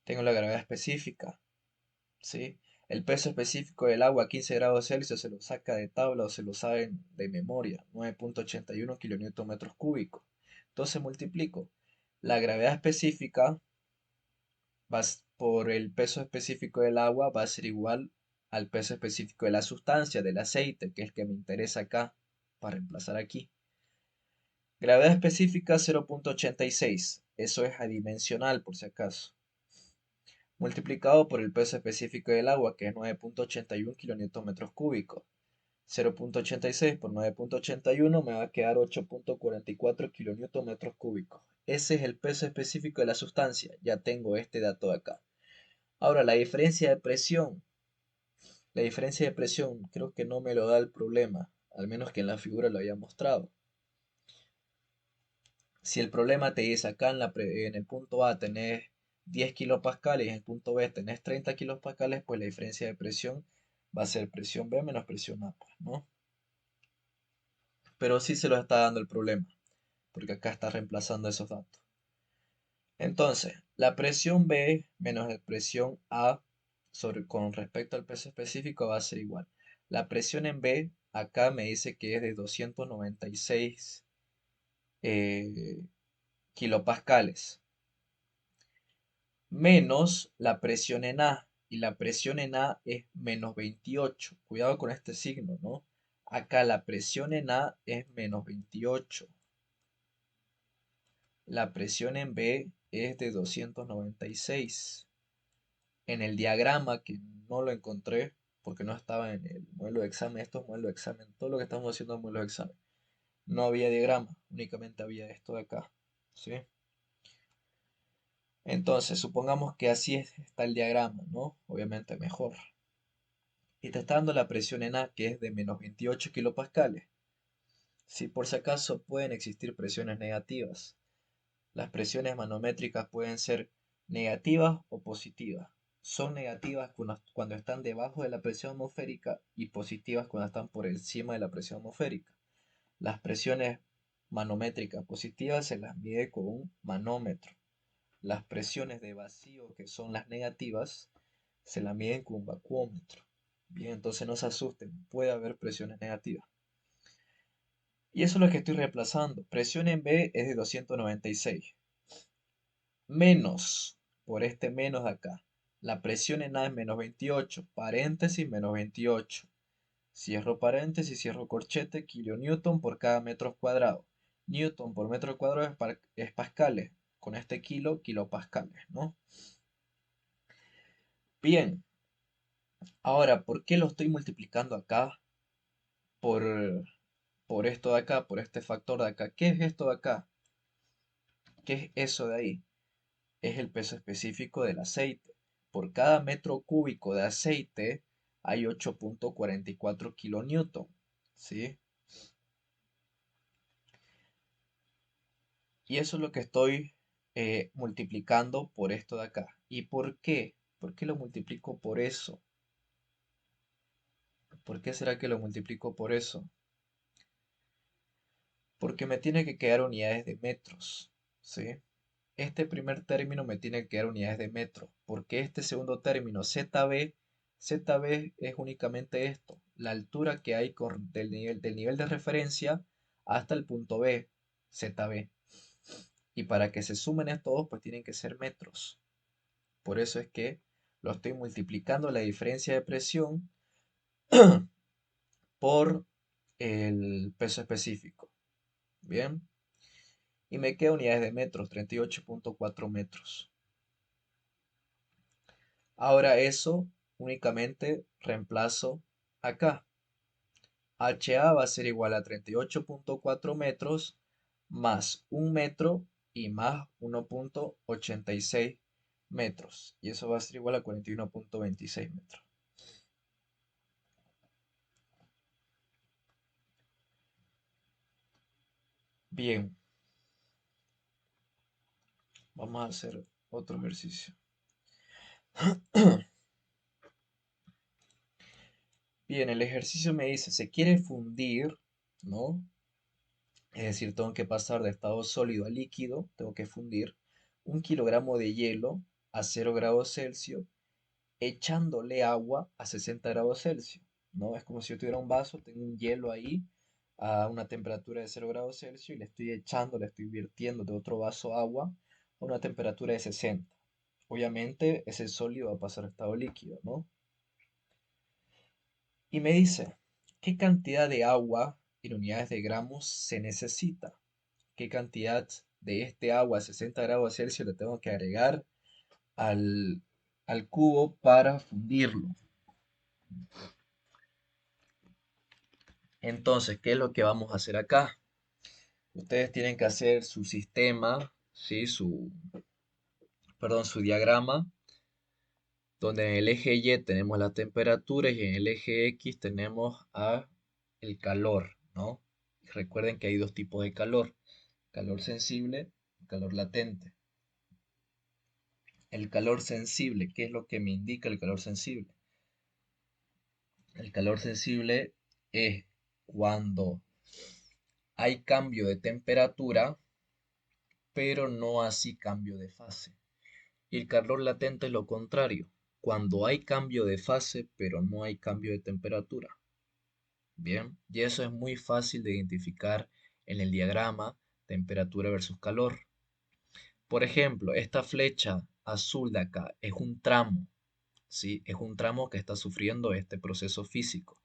Tengo la gravedad específica, ¿sí? El peso específico del agua a 15 grados Celsius se lo saca de tabla o se lo saben de memoria, 9.81 kilonewton metros cúbicos. Entonces multiplico la gravedad específica por el peso específico del agua va a ser igual al peso específico de la sustancia, del aceite, que es el que me interesa acá, para reemplazar aquí. Gravedad específica 0.86, eso es adimensional por si acaso. Multiplicado por el peso específico del agua, que es 9.81 kilonewton metros cúbicos. 0.86 por 9.81 me va a quedar 8.44 kilonewton metros cúbicos. Ese es el peso específico de la sustancia. Ya tengo este dato de acá. Ahora, la diferencia de presión. La diferencia de presión creo que no me lo da el problema, al menos que en la figura lo haya mostrado. Si el problema te dice acá en el punto A tenés 10 kilopascales y en el punto B tenés 30 kilopascales, pues la diferencia de presión va a ser presión B menos presión A, pues, ¿no? Pero sí se lo está dando el problema, porque acá está reemplazando esos datos. Entonces, la presión B menos la presión A con respecto al peso específico va a ser igual. La presión en B acá me dice que es de 296 eh, kilopascales, menos la presión en A. Y la presión en A es menos 28. Cuidado con este signo, ¿no? Acá la presión en A es menos 28. La presión en B es de 296. En el diagrama, que no lo encontré porque no estaba en el modelo de examen, esto es modelo de examen, todo lo que estamos haciendo es modelo de examen. No había diagrama, únicamente había esto de acá, ¿sí? Entonces, supongamos que así está el diagrama, ¿no? Obviamente mejor. Y te está dando la presión en A, que es de menos 28 kilopascales. Si por si acaso pueden existir presiones negativas. Las presiones manométricas pueden ser negativas o positivas. Son negativas cuando están debajo de la presión atmosférica y positivas cuando están por encima de la presión atmosférica. Las presiones manométricas positivas se las mide con un manómetro. Las presiones de vacío, que son las negativas, se las miden con un vacuómetro. Bien, entonces no se asusten, puede haber presiones negativas. Y eso es lo que estoy reemplazando. Presión en B es de 296. Menos, por este menos de acá. La presión en A es menos 28. Paréntesis, menos 28. Cierro paréntesis, cierro corchete, kilonewton por cada metro cuadrado. Newton por metro cuadrado es pascales. Con este kilo, kilopascales, ¿no? Bien, ahora, ¿por qué lo estoy multiplicando acá por, por esto de acá, por este factor de acá? ¿Qué es esto de acá? ¿Qué es eso de ahí? Es el peso específico del aceite. Por cada metro cúbico de aceite hay 8.44 kilonewton, ¿sí? Y eso es lo que estoy multiplicando por esto de acá. ¿Y por qué? ¿Por qué lo multiplico por eso? ¿Por qué será que lo multiplico por eso? Porque me tiene que quedar unidades de metros, ¿sí? Este primer término me tiene que dar unidades de metro, porque este segundo término, ZB es únicamente esto, la altura que hay del nivel de referencia hasta el punto B, ZB. Y para que se sumen estos dos, pues tienen que ser metros. Por eso es que lo estoy multiplicando la diferencia de presión por el peso específico. Bien. Y me queda unidades de metros, 38.4 metros. Ahora eso únicamente reemplazo acá. HA va a ser igual a 38.4 metros más 1 metro y más 1.86 metros. Y eso va a ser igual a 41.26 metros. Bien, Vamos a hacer otro ejercicio. Bien, el ejercicio me dice, se quiere fundir, ¿no? Es decir, tengo que pasar de estado sólido a líquido, tengo que fundir 1 kilogramo de hielo a 0 grados Celsius, echándole agua a 60 grados Celsius, ¿no? Es como si yo tuviera un vaso, tengo un hielo ahí a una temperatura de 0 grados Celsius y le estoy echando, le estoy virtiendo de otro vaso agua a una temperatura de 60. Obviamente ese sólido va a pasar a estado líquido, ¿no? Y me dice, ¿qué cantidad de agua en unidades de gramos se necesita? ¿Qué cantidad de este agua a 60 grados Celsius le tengo que agregar al, al cubo para fundirlo? Entonces, ¿qué es lo que vamos a hacer acá? Ustedes tienen que hacer su sistema, ¿sí? Su diagrama, donde en el eje Y tenemos la temperatura y en el eje X tenemos el calor, ¿no? Recuerden que hay dos tipos de calor, calor sensible y calor latente. El calor sensible, ¿qué es lo que me indica el calor sensible? El calor sensible es cuando hay cambio de temperatura, pero no así cambio de fase. Y el calor latente es lo contrario, cuando hay cambio de fase, pero no hay cambio de temperatura. Bien, y eso es muy fácil de identificar en el diagrama temperatura versus calor. Por ejemplo, esta flecha azul de acá es un tramo, ¿sí? Es un tramo que está sufriendo este proceso físico,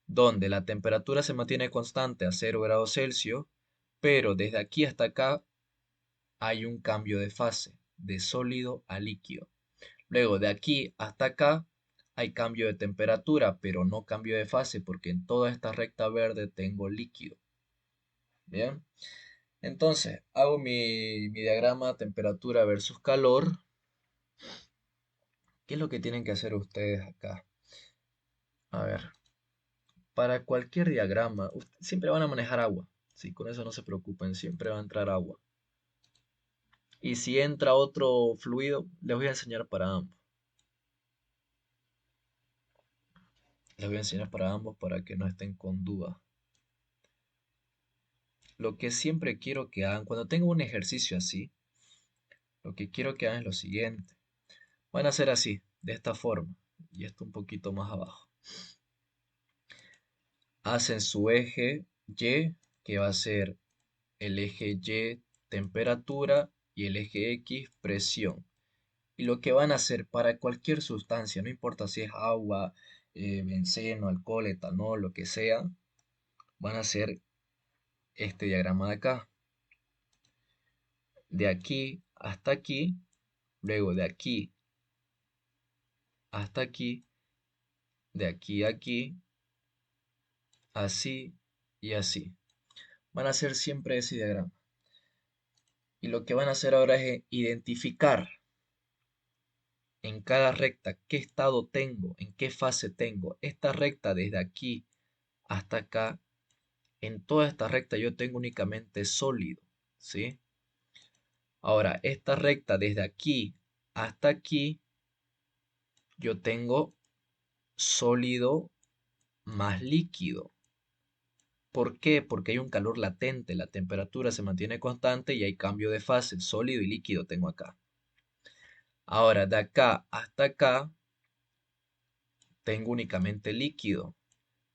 donde la temperatura se mantiene constante a 0 grados Celsius, pero desde aquí hasta acá hay un cambio de fase, de sólido a líquido. Luego de aquí hasta acá hay cambio de temperatura, pero no cambio de fase, porque en toda esta recta verde tengo líquido. Bien, entonces hago mi diagrama temperatura versus calor. ¿Qué es lo que tienen que hacer ustedes acá? A ver, para cualquier diagrama, siempre van a manejar agua. Sí, con eso no se preocupen, siempre va a entrar agua. Y si entra otro fluido, les voy a enseñar para ambos. Les voy a enseñar para ambos para que no estén con duda. Lo que siempre quiero que hagan, cuando tengo un ejercicio así, lo que quiero que hagan es lo siguiente. Van a hacer así, de esta forma, y esto un poquito más abajo. Hacen su eje Y, que va a ser el eje Y temperatura y el eje X presión. Y lo que van a hacer para cualquier sustancia, no importa si es agua, benceno, alcohol, etanol, lo que sea, van a hacer este diagrama de acá. De aquí hasta aquí, luego de aquí hasta aquí, de aquí a aquí, así y así. Van a hacer siempre ese diagrama. Y lo que van a hacer ahora es identificar en cada recta qué estado tengo, en qué fase tengo. Esta recta desde aquí hasta acá, en toda esta recta yo tengo únicamente sólido, ¿sí? Ahora, esta recta desde aquí hasta aquí, yo tengo sólido más líquido. ¿Por qué? Porque hay un calor latente, la temperatura se mantiene constante y hay cambio de fase, sólido y líquido tengo acá. Ahora, de acá hasta acá, tengo únicamente líquido.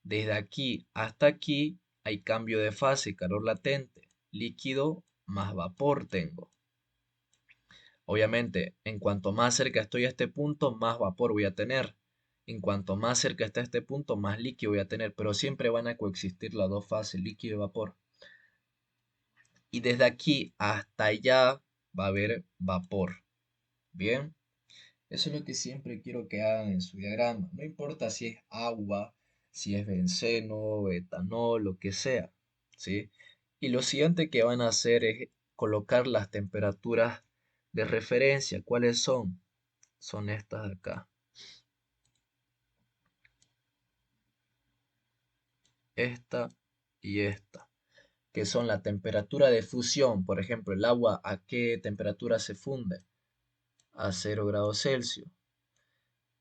Desde aquí hasta aquí hay cambio de fase, calor latente, líquido más vapor tengo. Obviamente, en cuanto más cerca estoy a este punto, más vapor voy a tener. En cuanto más cerca está este punto, más líquido voy a tener, pero siempre van a coexistir las dos fases, líquido y vapor. Y desde aquí hasta allá va a haber vapor. Bien, eso es lo que siempre quiero que hagan en su diagrama. No importa si es agua, si es benceno, etanol, lo que sea, ¿sí? Y lo siguiente que van a hacer es colocar las temperaturas de referencia. ¿Cuáles son? Son estas de acá. Esta y esta. que son la temperatura de fusión. Por ejemplo, el agua a qué temperatura se funde, a 0 grados Celsius.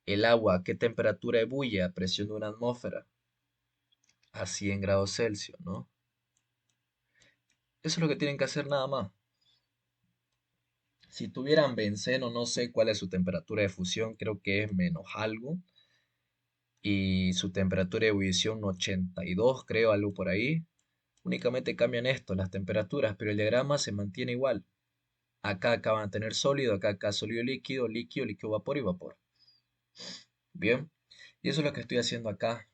El agua a qué temperatura ebulle, a presión de una atmósfera, a 100 grados Celsius, ¿no? Eso es lo que tienen que hacer nada más. Si tuvieran benceno, no sé cuál es su temperatura de fusión, creo que es menos algo. Y su temperatura de ebullición 82, creo, algo por ahí. Únicamente cambian esto, las temperaturas, pero el diagrama se mantiene igual. Acá van a tener sólido, acá sólido líquido, líquido, líquido, vapor y vapor. Bien, y eso es lo que estoy haciendo acá,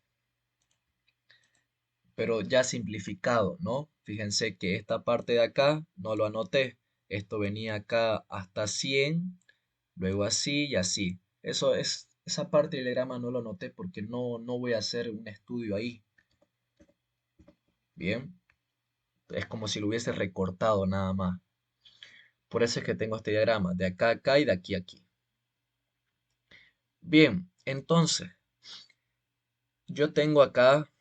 pero ya simplificado, ¿no? Fíjense que esta parte de acá no lo anoté. Esto venía acá hasta 100, luego así y así. Esa parte del diagrama no lo anoté porque no voy a hacer un estudio ahí. Bien, es como si lo hubiese recortado nada más. Por eso es que tengo este diagrama, de acá a acá y de aquí a aquí. Bien, entonces, yo tengo acá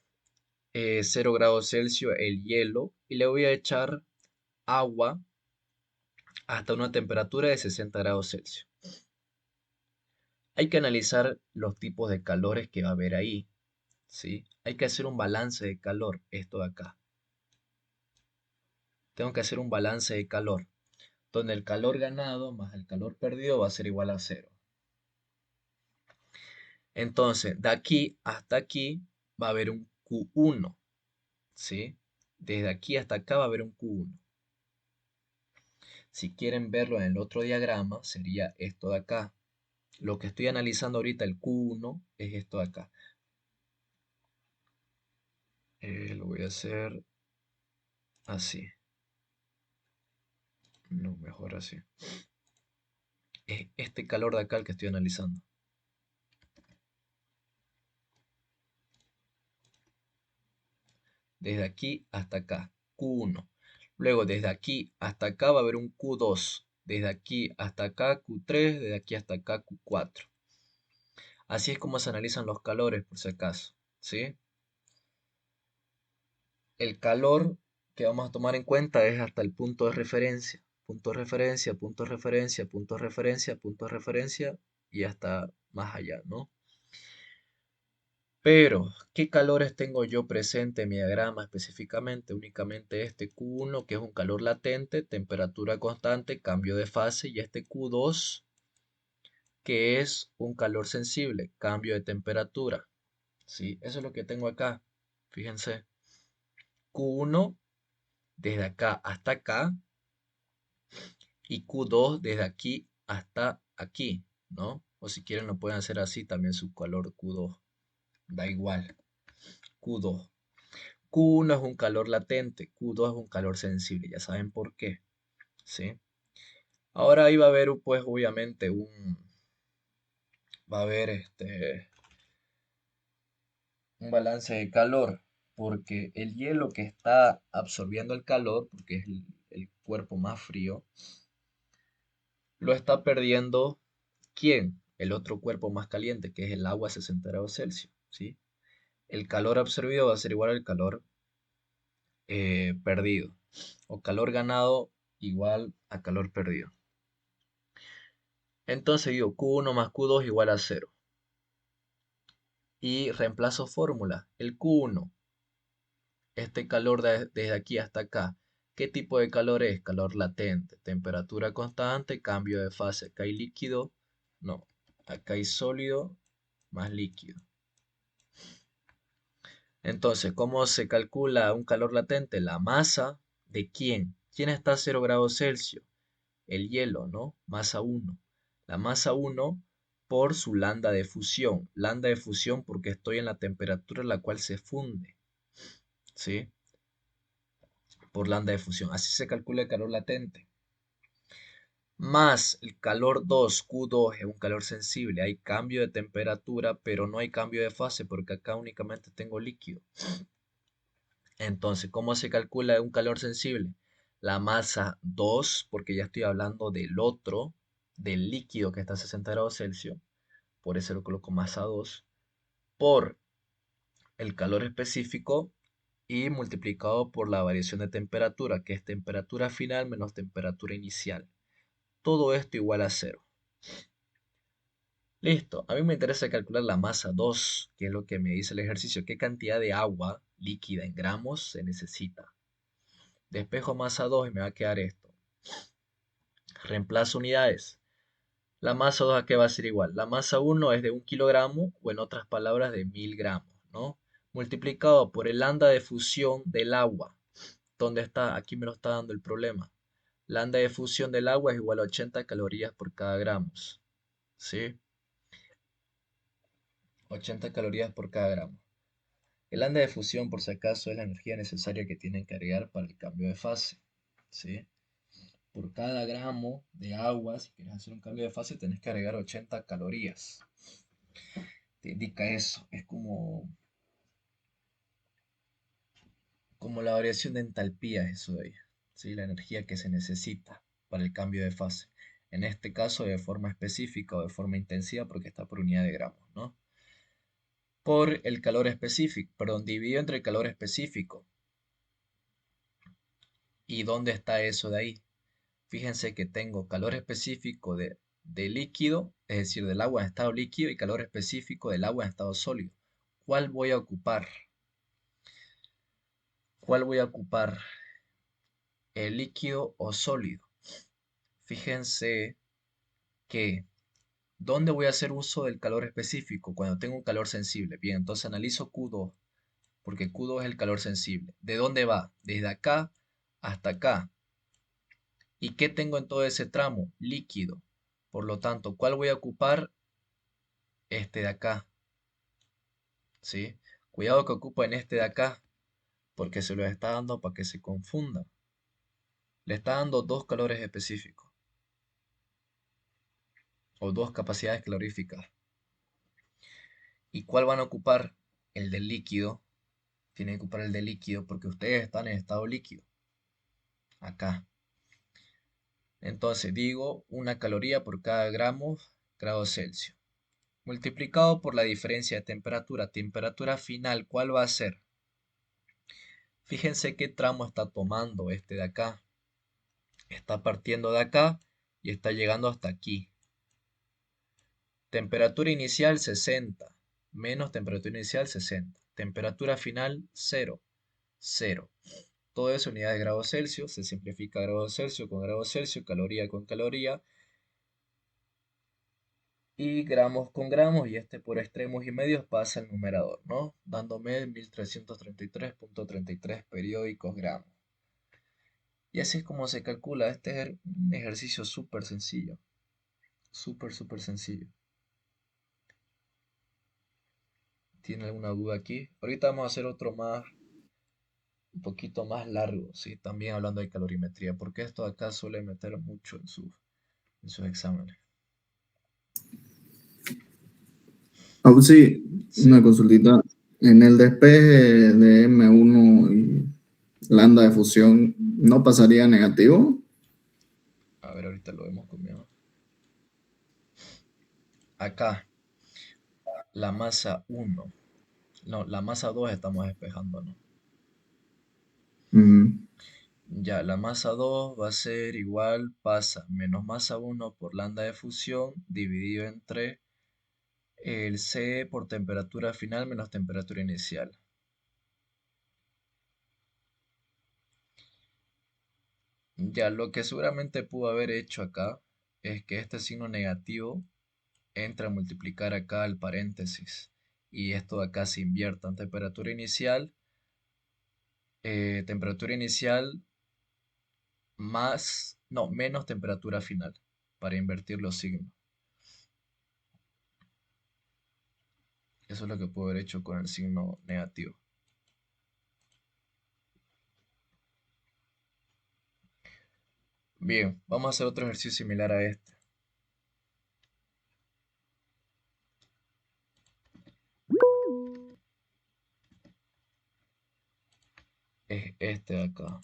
0 grados Celsius el hielo y le voy a echar agua hasta una temperatura de 60 grados Celsius. Hay que analizar los tipos de calores que va a haber ahí, ¿sí? Hay que hacer un balance de calor, esto de acá. Tengo que hacer un balance de calor, donde el calor ganado más el calor perdido va a ser igual a cero. Entonces, de aquí hasta aquí va a haber un Q1, ¿sí? Desde aquí hasta acá va a haber un Q1. Si quieren verlo en el otro diagrama, sería esto de acá. Lo que estoy analizando ahorita, el Q1, es esto de acá. Lo voy a hacer así. No, mejor así. Es este calor de acá el que estoy analizando. Desde aquí hasta acá, Q1. Luego, desde aquí hasta acá va a haber un Q2. Desde aquí hasta acá, Q3. Desde aquí hasta acá, Q4. Así es como se analizan los calores, por si acaso. ¿Sí? El calor que vamos a tomar en cuenta es hasta el punto de referencia. Punto de referencia, punto de referencia, punto de referencia, punto de referencia y hasta más allá, ¿no? Pero, ¿qué calores tengo yo presente en mi diagrama específicamente? Únicamente este Q1, que es un calor latente, temperatura constante, cambio de fase, y este Q2, que es un calor sensible, cambio de temperatura. ¿Sí? Eso es lo que tengo acá. Fíjense, Q1 desde acá hasta acá y Q2 desde aquí hasta aquí, ¿no? O si quieren lo pueden hacer así también su calor Q2. Da igual. Q2. Q1 es un calor latente, Q2 es un calor sensible, ya saben por qué, ¿sí? Ahora ahí va a haber, pues obviamente, va a haber un balance de calor, porque el hielo que está absorbiendo el calor, porque es el cuerpo más frío, lo está perdiendo, ¿quién? El otro cuerpo más caliente, que es el agua a 60 grados Celsius, ¿sí? El calor absorbido va a ser igual al calor perdido, o calor ganado igual a calor perdido. Entonces digo Q1 más Q2 igual a cero. Y reemplazo fórmula. El Q1, este calor desde aquí hasta acá. ¿Qué tipo de calor es? Calor latente. Temperatura constante, cambio de fase. Acá hay líquido. No, acá hay sólido más líquido. Entonces, ¿cómo se calcula un calor latente? La masa de quién. ¿Quién está a 0 grados Celsius? El hielo, ¿no? Masa 1. La masa 1 por su lambda de fusión. Lambda de fusión porque estoy en la temperatura en la cual se funde, ¿sí? Por lambda de fusión. Así se calcula el calor latente. Más el calor 2, Q2 es un calor sensible. Hay cambio de temperatura, pero no hay cambio de fase porque acá únicamente tengo líquido. Entonces, ¿cómo se calcula un calor sensible? La masa 2, porque ya estoy hablando del otro, del líquido que está a 60 grados Celsius, por eso lo coloco masa 2, por el calor específico y multiplicado por la variación de temperatura, que es temperatura final menos temperatura inicial. Todo esto igual a cero. Listo, a mí me interesa calcular la masa 2, que es lo que me dice el ejercicio, qué cantidad de agua líquida en gramos se necesita. Despejo masa 2 y me va a quedar esto. Reemplazo unidades. La masa 2 a qué va a ser igual. La masa 1 es de 1 kilogramo o en otras palabras de 1000 gramos, ¿no? Multiplicado por el lambda de fusión del agua. ¿Dónde está? Aquí me lo está dando el problema. Lambda de fusión del agua es igual a 80 calorías por cada gramo. ¿Sí? 80 calorías por cada gramo. El lambda de fusión, por si acaso, es la energía necesaria que tienen que agregar para el cambio de fase. ¿Sí? Por cada gramo de agua, si quieres hacer un cambio de fase, tenés que agregar 80 calorías. Te indica eso. Es como la variación de entalpía, eso de ahí. ¿Sí? La energía que se necesita para el cambio de fase. En este caso, de forma específica o de forma intensiva, porque está por unidad de gramos, ¿no? Por el calor específico, perdón, dividido entre el calor específico. ¿Y dónde está eso de ahí? Fíjense que tengo calor específico de líquido, es decir, del agua en estado líquido, y calor específico del agua en estado sólido. ¿Cuál voy a ocupar? ¿Cuál voy a ocupar? ¿El líquido o sólido? Fíjense que, ¿dónde voy a hacer uso del calor específico? Cuando tengo un calor sensible. Bien, entonces analizo Q2, porque Q2 es el calor sensible. ¿De dónde va? Desde acá hasta acá. ¿Y qué tengo en todo ese tramo? Líquido. Por lo tanto, ¿cuál voy a ocupar? Este de acá. ¿Sí? Cuidado que ocupa en este de acá, porque se lo está dando para que se confunda. Le está dando dos calores específicos, o dos capacidades caloríficas. ¿Y cuál van a ocupar? El del líquido. Tienen que ocupar el del líquido porque ustedes están en estado líquido. Acá. Entonces digo 1 caloría por cada grado Celsius. Multiplicado por la diferencia de temperatura. Temperatura final, ¿cuál va a ser? Fíjense qué tramo está tomando este de acá. Está partiendo de acá y está llegando hasta aquí. Temperatura inicial 60, menos temperatura inicial 60. Temperatura final 0, 0. Todo es unidad de grados Celsius, se simplifica grados Celsius con grados Celsius, caloría con caloría, y gramos con gramos, y este por extremos y medios pasa al numerador, ¿no? Dándome 1333.33 periódicos gramos. Y así es como se calcula. Este es un ejercicio súper sencillo. Súper, súper sencillo. ¿Tiene alguna duda aquí? Ahorita vamos a hacer otro más, un poquito más largo, ¿sí? También hablando de calorimetría, porque esto acá suele meter mucho en sus exámenes. Aún sí, una Sí, consultita. En el despeje de M1 y lambda de fusión, ¿no pasaría negativo? a ver, ahorita lo vemos conmigo. Acá, la masa 1, no, la masa 2 estamos despejando, ¿no? Ujú. Ya, la masa 2 va a ser igual, pasa menos masa 1 por lambda de fusión dividido entre el C por temperatura final menos temperatura inicial. Ya, lo que seguramente pudo haber hecho acá es que este signo negativo entra a multiplicar acá al paréntesis y esto de acá se invierta en temperatura inicial más, no, menos temperatura final para invertir los signos. Eso es lo que puedo haber hecho con el signo negativo. Bien, vamos a hacer otro ejercicio similar a este. Es este de acá.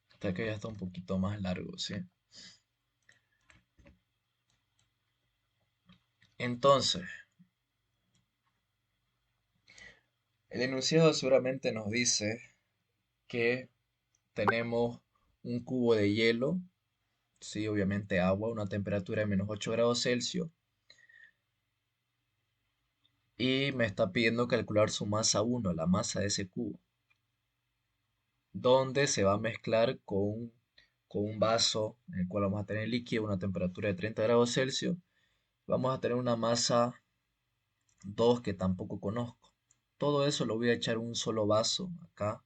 Este de acá ya está un poquito más largo, ¿sí? Entonces, El enunciado seguramente nos dice que tenemos un cubo de hielo, sí, obviamente agua, una temperatura de -8 grados Celsius, y me está pidiendo calcular su masa 1, la masa de ese cubo, donde se va a mezclar con un vaso en el cual vamos a tener líquido, una temperatura de 30 grados Celsius. Vamos a tener una masa 2 que tampoco conozco. Todo eso lo voy a echar en un solo vaso acá,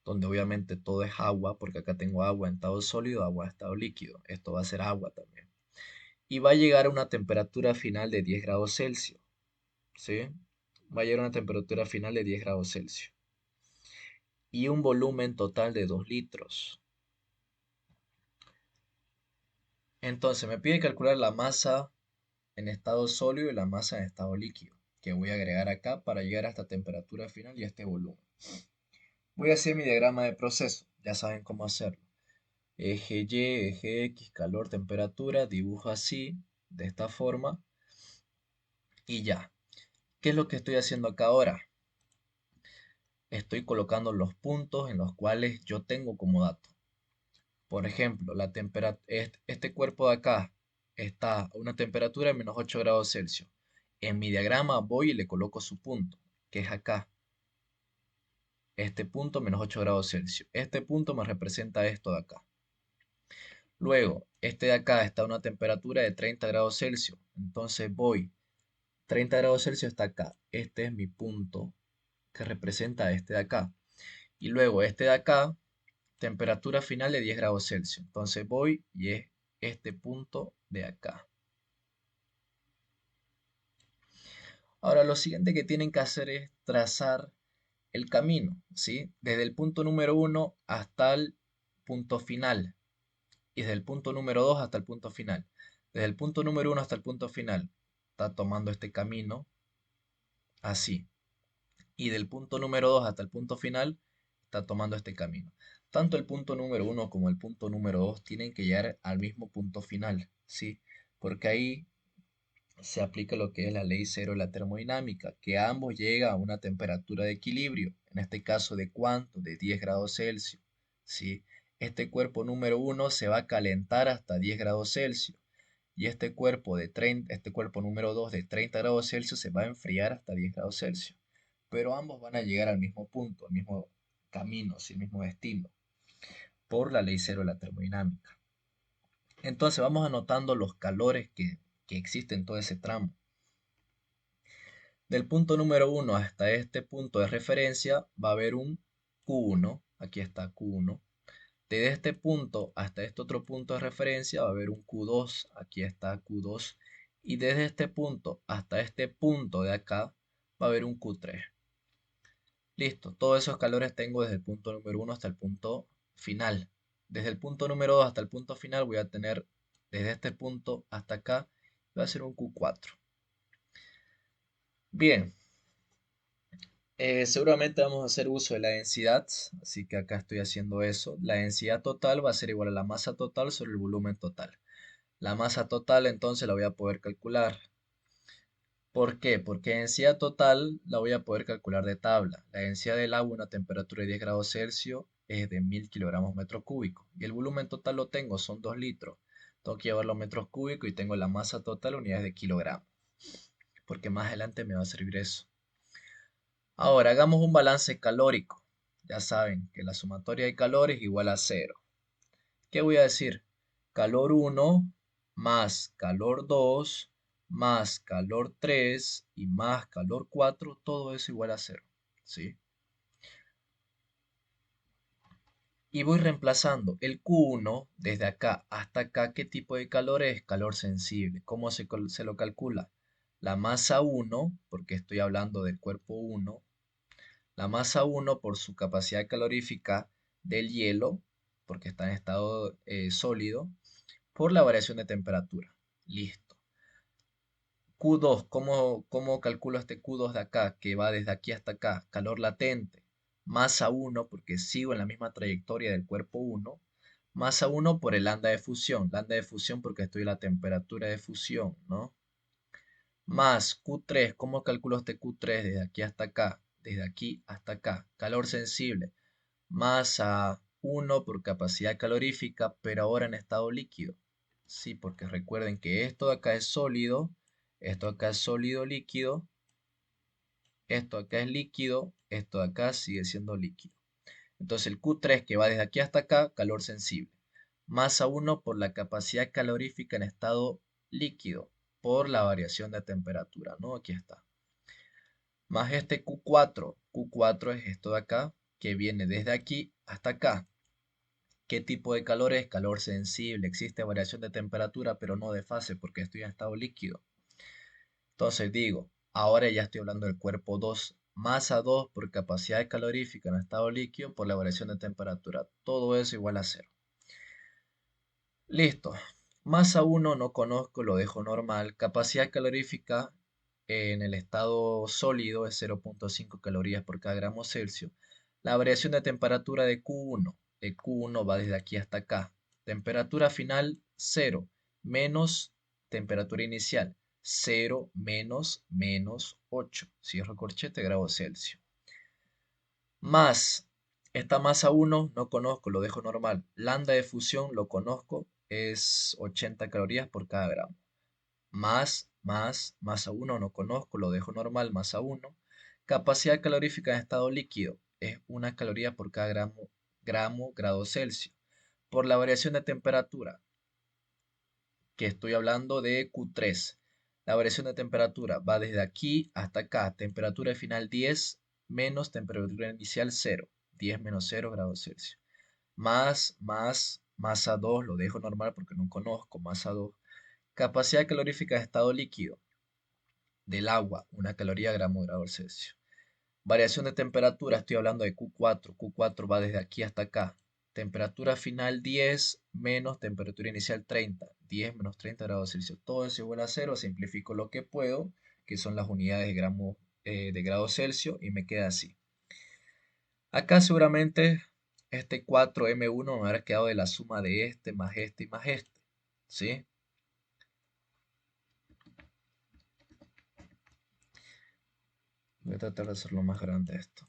donde obviamente todo es agua, porque acá tengo agua en estado sólido, agua en estado líquido. Esto va a ser agua también. Y va a llegar a una temperatura final de 10 grados Celsius, ¿sí? Va a llegar a una temperatura final de 10 grados Celsius. Y un volumen total de 2 litros. Entonces me pide calcular la masa en estado sólido y la masa en estado líquido, que voy a agregar acá para llegar a esta temperatura final y a este volumen. Voy a hacer mi diagrama de proceso, ya saben cómo hacerlo. Eje Y, eje X, calor, temperatura, dibujo así, de esta forma, y ya. ¿Qué es lo que estoy haciendo acá ahora? Estoy colocando los puntos en los cuales yo tengo como dato. Por ejemplo, este cuerpo de acá está a una temperatura de -8 grados Celsius. En mi diagrama voy y le coloco su punto, que es acá. Este punto -8 grados Celsius. Este punto me representa esto de acá. Luego, este de acá está a una temperatura de 30 grados Celsius. Entonces voy, 30 grados Celsius está acá. Este es mi punto que representa este de acá. Y luego este de acá, temperatura final de 10 grados Celsius. Entonces voy y es este punto de acá. Ahora lo siguiente que tienen que hacer es trazar el camino, ¿sí? Desde el punto número uno hasta el punto final. Y desde el punto número 2 hasta el punto final. Desde el punto número uno hasta el punto final, está tomando este camino así. Y del punto número 2 hasta el punto final, está tomando este camino. Tanto el punto número uno como el punto número 2 tienen que llegar al mismo punto final, ¿sí? Porque ahí se aplica lo que es la ley cero de la termodinámica, que ambos llegan a una temperatura de equilibrio, en este caso de cuánto, de 10 grados Celsius, ¿sí? Este cuerpo número uno se va a calentar hasta 10 grados Celsius y este cuerpo número 2 de 30 grados Celsius se va a enfriar hasta 10 grados Celsius. Pero ambos van a llegar al mismo punto, al mismo camino, ¿sí? El mismo destino, por la ley cero de la termodinámica. Entonces vamos anotando los calores que existen en todo ese tramo. Del punto número uno hasta este punto de referencia va a haber un Q1, aquí está Q1. Desde este punto hasta este otro punto de referencia va a haber un Q2, aquí está Q2. Y desde este punto hasta este punto de acá va a haber un Q3. Listo, todos esos calores tengo desde el punto número uno hasta el punto final. Desde el punto número 2 hasta el punto final voy a tener desde este punto hasta acá, va a ser un Q4. Bien, seguramente vamos a hacer uso de la densidad, así que acá estoy haciendo eso. La densidad total va a ser igual a la masa total sobre el volumen total. La masa total entonces la voy a poder calcular. ¿Por qué? Porque densidad total la voy a poder calcular de tabla. La densidad del agua a una temperatura de 10 grados Celsius es de 1000 kilogramos metro cúbico. Y el volumen total lo tengo, son 2 litros. Tengo que llevarlo a metros cúbicos y tengo la masa total unidades de kilogramos. Porque más adelante me va a servir eso. Ahora hagamos un balance calórico. Ya saben que la sumatoria de calor es igual a cero. ¿Qué voy a decir? Calor 1 más calor 2 más calor 3 y más calor 4, todo eso igual a cero. ¿Sí? Y voy reemplazando el Q1 desde acá hasta acá. ¿Qué tipo de calor es? Calor sensible. ¿Cómo se lo calcula? La masa 1, porque estoy hablando del cuerpo 1, la masa 1 por su capacidad calorífica del hielo, porque está en estado sólido, por la variación de temperatura. Listo. Q2, ¿cómo calculo este Q2 de acá, que va desde aquí hasta acá? Calor latente. Masa 1, porque sigo en la misma trayectoria del cuerpo 1. Masa 1 por el lambda de fusión. Lambda de fusión porque estoy a la temperatura de fusión, ¿no? Más Q3, ¿cómo calculo este Q3 desde aquí hasta acá? desde aquí hasta acá. Calor sensible, masa 1 por capacidad calorífica, pero ahora en estado líquido. Sí, porque recuerden que esto de acá es sólido, esto acá es sólido líquido, esto acá es líquido, esto de acá sigue siendo líquido. Entonces el Q3 que va desde aquí hasta acá, calor sensible. Masa 1 por la capacidad calorífica en estado líquido, por la variación de temperatura, ¿no? Aquí está. Más este Q4. Q4 es esto de acá, que viene desde aquí hasta acá. ¿Qué tipo de calor es? Calor sensible. Existe variación de temperatura, pero no de fase, porque estoy en estado líquido. Entonces digo, ahora ya estoy hablando del cuerpo 2, masa 2 por capacidad calorífica en estado líquido por la variación de temperatura. Todo eso igual a cero. Listo. Masa 1 no conozco, lo dejo normal. Capacidad calorífica en el estado sólido es 0,5 calorías por cada gramo Celsius. La variación de temperatura de Q1. De Q1 va desde aquí hasta acá. Temperatura final 0 menos temperatura inicial. 0 menos 8. Cierro corchete, grado Celsius. Más, esta masa 1 no conozco, lo dejo normal. Lambda de fusión lo conozco, es 80 calorías por cada gramo. Masa 1 no conozco, lo dejo normal, masa 1. Capacidad calorífica en estado líquido es 1 caloría por cada grado Celsius. Por la variación de temperatura, que estoy hablando de Q3. La variación de temperatura va desde aquí hasta acá. Temperatura final 10 menos temperatura inicial 0. 10 menos 0 grados Celsius. Masa 2, lo dejo normal porque no conozco, masa 2. Capacidad calorífica de estado líquido del agua, 1 caloría gramo grado Celsius. Variación de temperatura, estoy hablando de Q4. Q4 va desde aquí hasta acá. Temperatura final 10 menos temperatura inicial 30. 10 menos 30 grados Celsius. Todo eso igual a cero. Simplifico lo que puedo, que son las unidades de grados Celsius, y me queda así. Acá seguramente este 4M1 me habrá quedado de la suma de este más este y más este. ¿Sí? Voy a tratar de hacerlo más grande esto.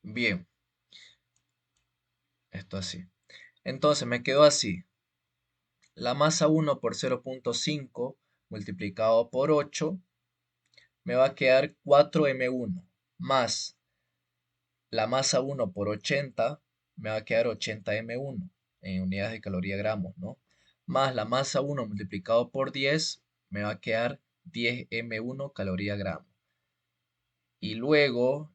Bien, esto así. Entonces me quedó así. La masa 1 por 0,5 multiplicado por 8 me va a quedar 4M1 más la masa 1 por 80 me va a quedar 80M1 en unidades de caloría gramos, ¿no? Más la masa 1 multiplicado por 10 me va a quedar 10M1 caloría gramo. Y luego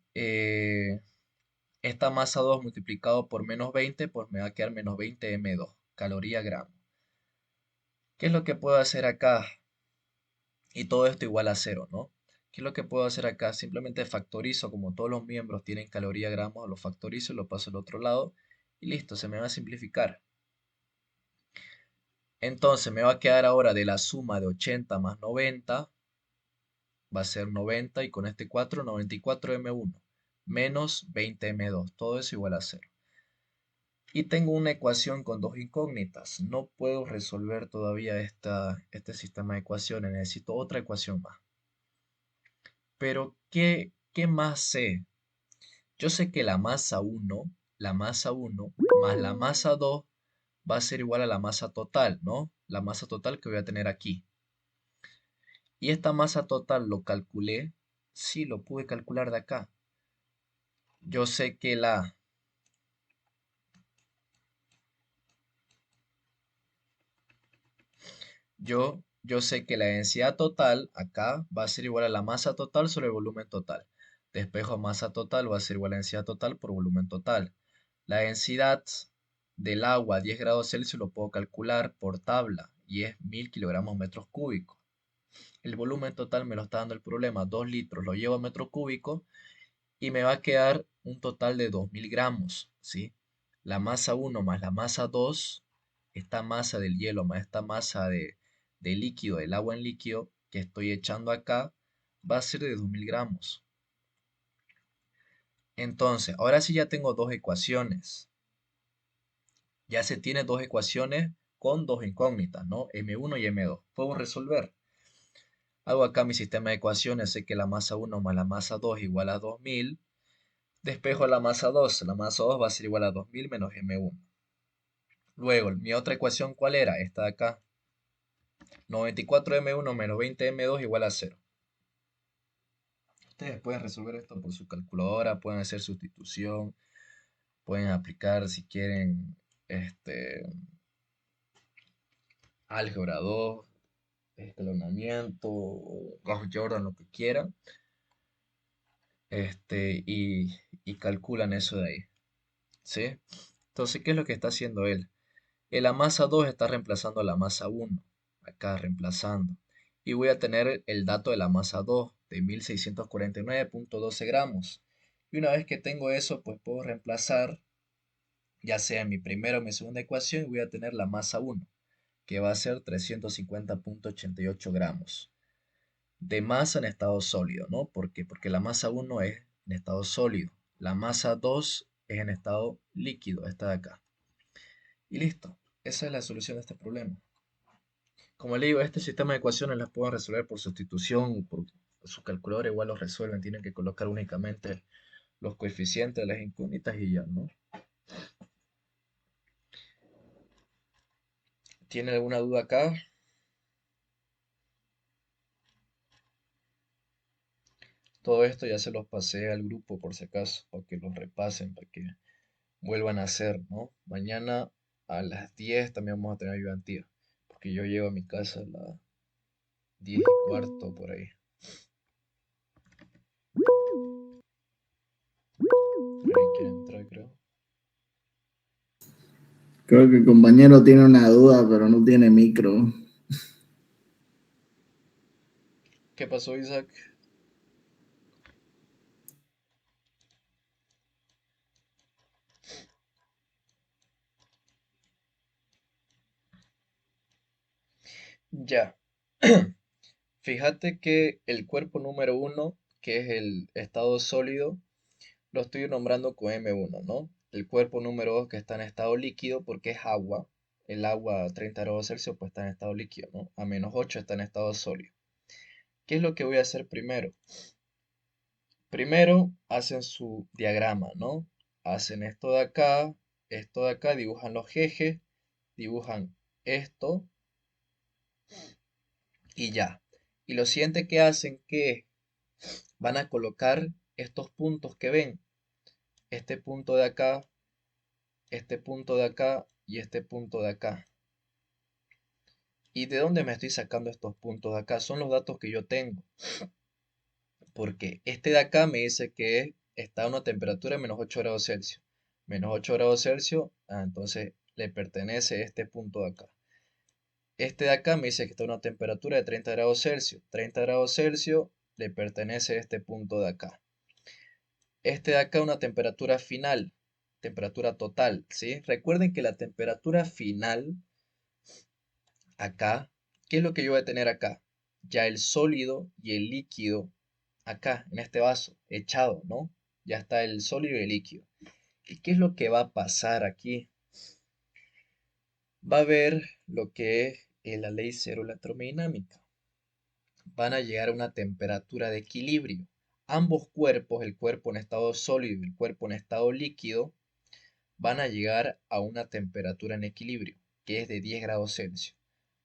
esta masa 2 multiplicado por menos 20 pues me va a quedar menos 20M2 caloría gramo. ¿Qué es lo que puedo hacer acá? Y todo esto igual a cero, ¿no? ¿Qué es lo que puedo hacer acá? Simplemente factorizo, como todos los miembros tienen caloría gramos, lo factorizo y lo paso al otro lado y listo, se me va a simplificar. Entonces me va a quedar ahora de la suma de 80 más 90, va a ser 90 y con este 4, 94M1 menos 20M2, todo eso igual a cero. Y tengo una ecuación con dos incógnitas. No puedo resolver todavía este sistema de ecuaciones, necesito otra ecuación más. Pero, ¿qué más sé? Yo sé que la masa 1 más la masa 2 va a ser igual a la masa total, ¿no? La masa total que voy a tener aquí. Y esta masa total lo calculé, sí, lo pude calcular de acá. Yo sé que yo sé que la densidad total acá va a ser igual a la masa total sobre el volumen total. Despejo masa total va a ser igual a densidad total por volumen total. La densidad del agua a 10 grados Celsius lo puedo calcular por tabla y es 1000 kilogramos metros cúbicos. El volumen total me lo está dando el problema, 2 litros, lo llevo a metro cúbico y me va a quedar un total de 2000 gramos, ¿sí? La masa 1 más la masa 2, esta masa del hielo más esta masa de líquido, del agua en líquido que estoy echando acá, va a ser de 2000 gramos. Entonces, ahora sí ya tengo dos ecuaciones. Ya se tiene dos ecuaciones con dos incógnitas, ¿no? M1 y M2. Puedo resolver. Hago acá mi sistema de ecuaciones, sé que la masa 1 más la masa 2 igual a 2000. Despejo la masa 2 va a ser igual a 2000 menos m1. Luego, mi otra ecuación, ¿cuál era? Esta de acá. 94m1 menos 20m2 igual a 0. Ustedes pueden resolver esto por su calculadora, pueden hacer sustitución, pueden aplicar si quieren álgebra 2, escalonamiento, Gauss Jordan, lo que quieran, y calculan eso de ahí, ¿sí? Entonces, ¿qué es lo que está haciendo él? La masa 2 está reemplazando a la masa 1, acá reemplazando. Y voy a tener el dato de la masa 2 de 1649,12 gramos. Y una vez que tengo eso, pues puedo reemplazar, ya sea en mi primera o mi segunda ecuación, y voy a tener la masa 1, que va a ser 350,88 gramos de masa en estado sólido, ¿no? ¿Por qué? Porque la masa 1 es en estado sólido, la masa 2 es en estado líquido, esta de acá. Y listo, esa es la solución de este problema. Como le digo, este sistema de ecuaciones las pueden resolver por sustitución, por su calculadora igual los resuelven, tienen que colocar únicamente los coeficientes de las incógnitas y ya, ¿no? ¿Tiene alguna duda acá? Todo esto ya se los pasé al grupo por si acaso, para que los repasen, para que vuelvan a hacer, ¿no? Mañana a las 10 también vamos a tener ayudantía, porque yo llego a mi casa a las 10:15 por ahí. ¿Alguien quiere entrar, creo? Creo que el compañero tiene una duda, pero no tiene micro. ¿Qué pasó, Isaac? Ya. Fíjate que el cuerpo número uno, que es el estado sólido, lo estoy nombrando con M1, ¿no? El cuerpo número 2 que está en estado líquido porque es agua. El agua a 30 grados Celsius pues está en estado líquido, ¿no? A -8 está en estado sólido. ¿Qué es lo que voy a hacer primero? Primero hacen su diagrama, ¿no? Hacen esto de acá, dibujan los ejes, dibujan esto y ya. Y lo siguiente que hacen que van a colocar estos puntos que ven, este punto de acá, este punto de acá y este punto de acá. ¿Y de dónde me estoy sacando estos puntos de acá? Son los datos que yo tengo. Porque este de acá me dice que está a una temperatura de -8 grados Celsius. -8 grados Celsius, entonces le pertenece este punto de acá. Este de acá me dice que está a una temperatura de 30 grados Celsius. 30 grados Celsius le pertenece este punto de acá. Este de acá una temperatura final, temperatura total, ¿sí? Recuerden que la temperatura final acá, ¿qué es lo que yo voy a tener acá? Ya el sólido y el líquido acá, en este vaso, echado, ¿no? Ya está el sólido y el líquido. ¿Y qué es lo que va a pasar aquí? Va a haber lo que es la ley cero electromedinámica. Van a llegar a una temperatura de equilibrio. Ambos cuerpos, el cuerpo en estado sólido y el cuerpo en estado líquido, van a llegar a una temperatura en equilibrio, que es de 10 grados Celsius.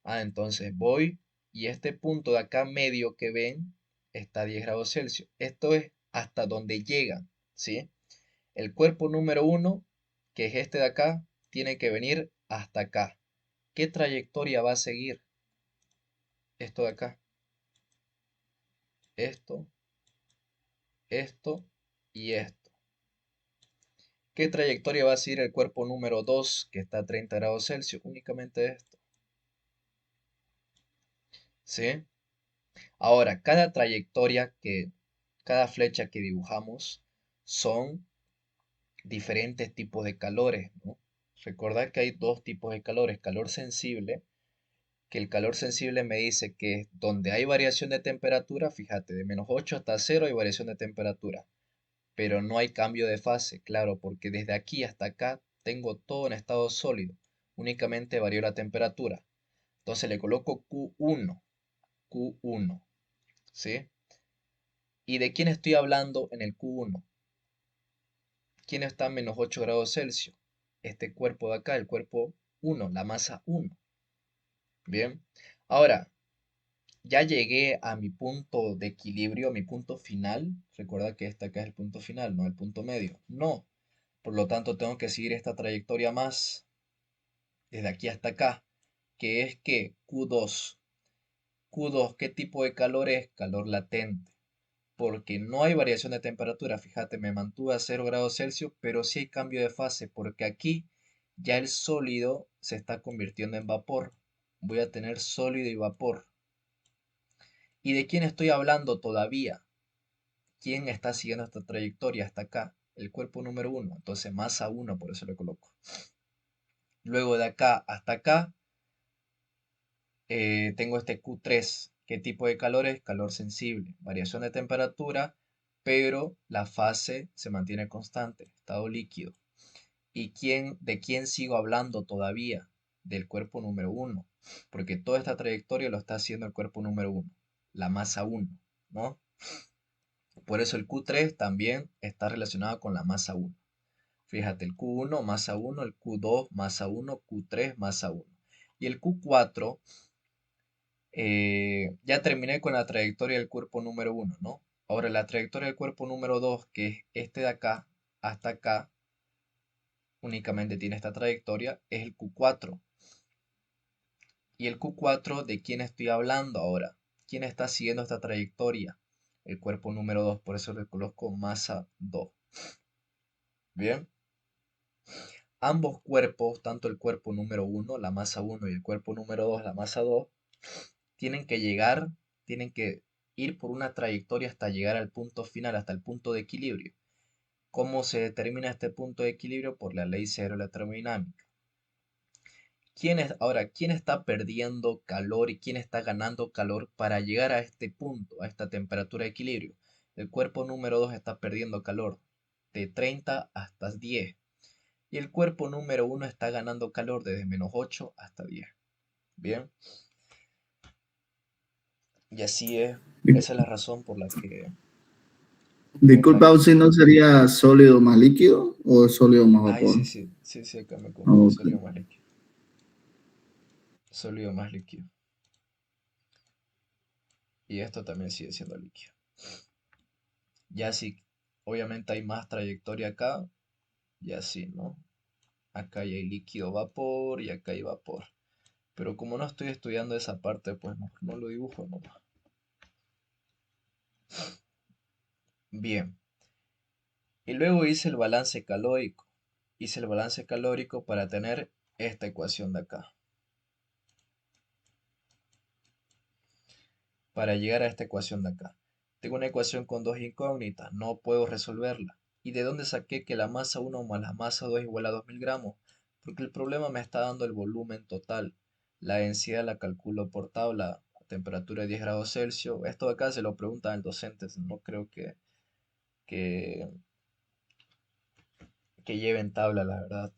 Entonces voy y este punto de acá medio que ven está a 10 grados Celsius. Esto es hasta donde llegan, ¿sí? El cuerpo número uno, que es este de acá, tiene que venir hasta acá. ¿Qué trayectoria va a seguir? Esto de acá. Esto, esto y esto. ¿Qué trayectoria va a seguir el cuerpo número 2 que está a 30 grados Celsius? Únicamente esto. ¿Sí? Ahora, cada flecha que dibujamos son diferentes tipos de calores, ¿no? Recordad que hay dos tipos de calores, calor sensible, que el calor sensible me dice que donde hay variación de temperatura, fíjate, de -8 hasta 0 hay variación de temperatura, pero no hay cambio de fase, claro, porque desde aquí hasta acá tengo todo en estado sólido, únicamente varió la temperatura. Entonces le coloco Q1, Q1. ¿sí? ¿Y de quién estoy hablando en el Q1? ¿Quién está a menos 8 grados Celsius? Este cuerpo de acá, el cuerpo 1, la masa 1. Bien. Ahora, ya llegué a mi punto de equilibrio, a mi punto final. Recuerda que este acá es el punto final, no el punto medio. No. Por lo tanto, tengo que seguir esta trayectoria más desde aquí hasta acá, que es que Q2. Q2, ¿qué tipo de calor es? Calor latente. Porque no hay variación de temperatura. Fíjate, me mantuve a 0 grados Celsius, pero sí hay cambio de fase, porque aquí ya el sólido se está convirtiendo en vapor. Voy a tener sólido y vapor. ¿Y de quién estoy hablando todavía? ¿Quién está siguiendo esta trayectoria hasta acá? El cuerpo número uno. Entonces masa 1, por eso le coloco. Luego de acá hasta acá, tengo este Q3. ¿Qué tipo de calor es? Calor sensible. Variación de temperatura, pero la fase se mantiene constante, estado líquido. ¿Y de quién sigo hablando todavía? Del cuerpo número uno. Porque toda esta trayectoria lo está haciendo el cuerpo número uno, la masa uno, ¿no? Por eso el Q3 también está relacionado con la masa uno. Fíjate, el Q1 masa uno, el Q2 masa uno, Q3 masa uno. Y el Q4, ya terminé con la trayectoria del cuerpo número uno, ¿no? Ahora la trayectoria del cuerpo número 2, que es este de acá hasta acá, únicamente tiene esta trayectoria, es el Q4. ¿Y el Q4 de quién estoy hablando ahora? ¿Quién está siguiendo esta trayectoria? El cuerpo número 2, por eso le coloco masa 2. Bien, ambos cuerpos, tanto el cuerpo número uno, la masa uno, y el cuerpo número 2, la masa 2, tienen que llegar, tienen que ir por una trayectoria hasta llegar al punto final, hasta el punto de equilibrio. ¿Cómo se determina este punto de equilibrio? Por la ley cero de la termodinámica. ¿Quién está perdiendo calor y quién está ganando calor para llegar a este punto, a esta temperatura de equilibrio? El cuerpo número 2 está perdiendo calor de 30 hasta 10 y el cuerpo número uno está ganando calor desde menos 8 hasta 10. Bien, y así es, esa es la razón por la Disculpa, que... si no sería sólido más líquido o sólido más Ay, vapor. sí, sí, sí, sí, acá me confundí, Ok. sólido más líquido, sólido más líquido. Y esto también sigue siendo líquido. Ya sí, obviamente hay más trayectoria acá, y así, ¿no? Acá ya hay líquido vapor y acá hay vapor. Pero como no estoy estudiando esa parte, pues no lo dibujo nomás. Bien, y luego hice el balance calórico. Hice el balance calórico para tener esta ecuación de acá. Para llegar a esta ecuación de acá. Tengo una ecuación con dos incógnitas, no puedo resolverla. ¿Y de dónde saqué que la masa 1 más la masa 2 igual a 2000 gramos? Porque el problema me está dando el volumen total. La densidad la calculo por tabla, a temperatura de 10 grados Celsius. Esto de acá se lo preguntan al docente, no creo que, que lleven tabla, la verdad.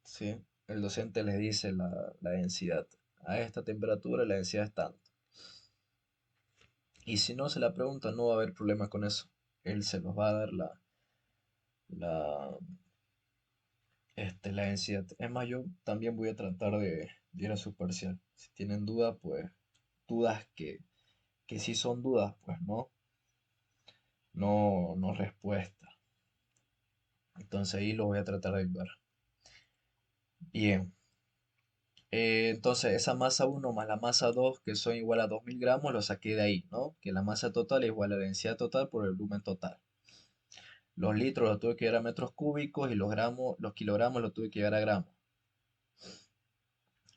¿Sí? El docente les dice la densidad. A esta temperatura la densidad es tanto. Y si no se la pregunta, no va a haber problema con eso. Él se los va a dar la, la densidad. Es más, yo también voy a tratar de ir a su parcial. Si tienen dudas, pues dudas que sí son dudas, pues no respuesta. Entonces ahí lo voy a tratar de ayudar. Bien. Entonces esa masa uno más la masa 2 que son igual a 2000 gramos, lo saqué de ahí, ¿no? Que la masa total es igual a la densidad total por el volumen total. Los litros los tuve que llevar a metros cúbicos y los kilogramos los tuve que llevar a gramos.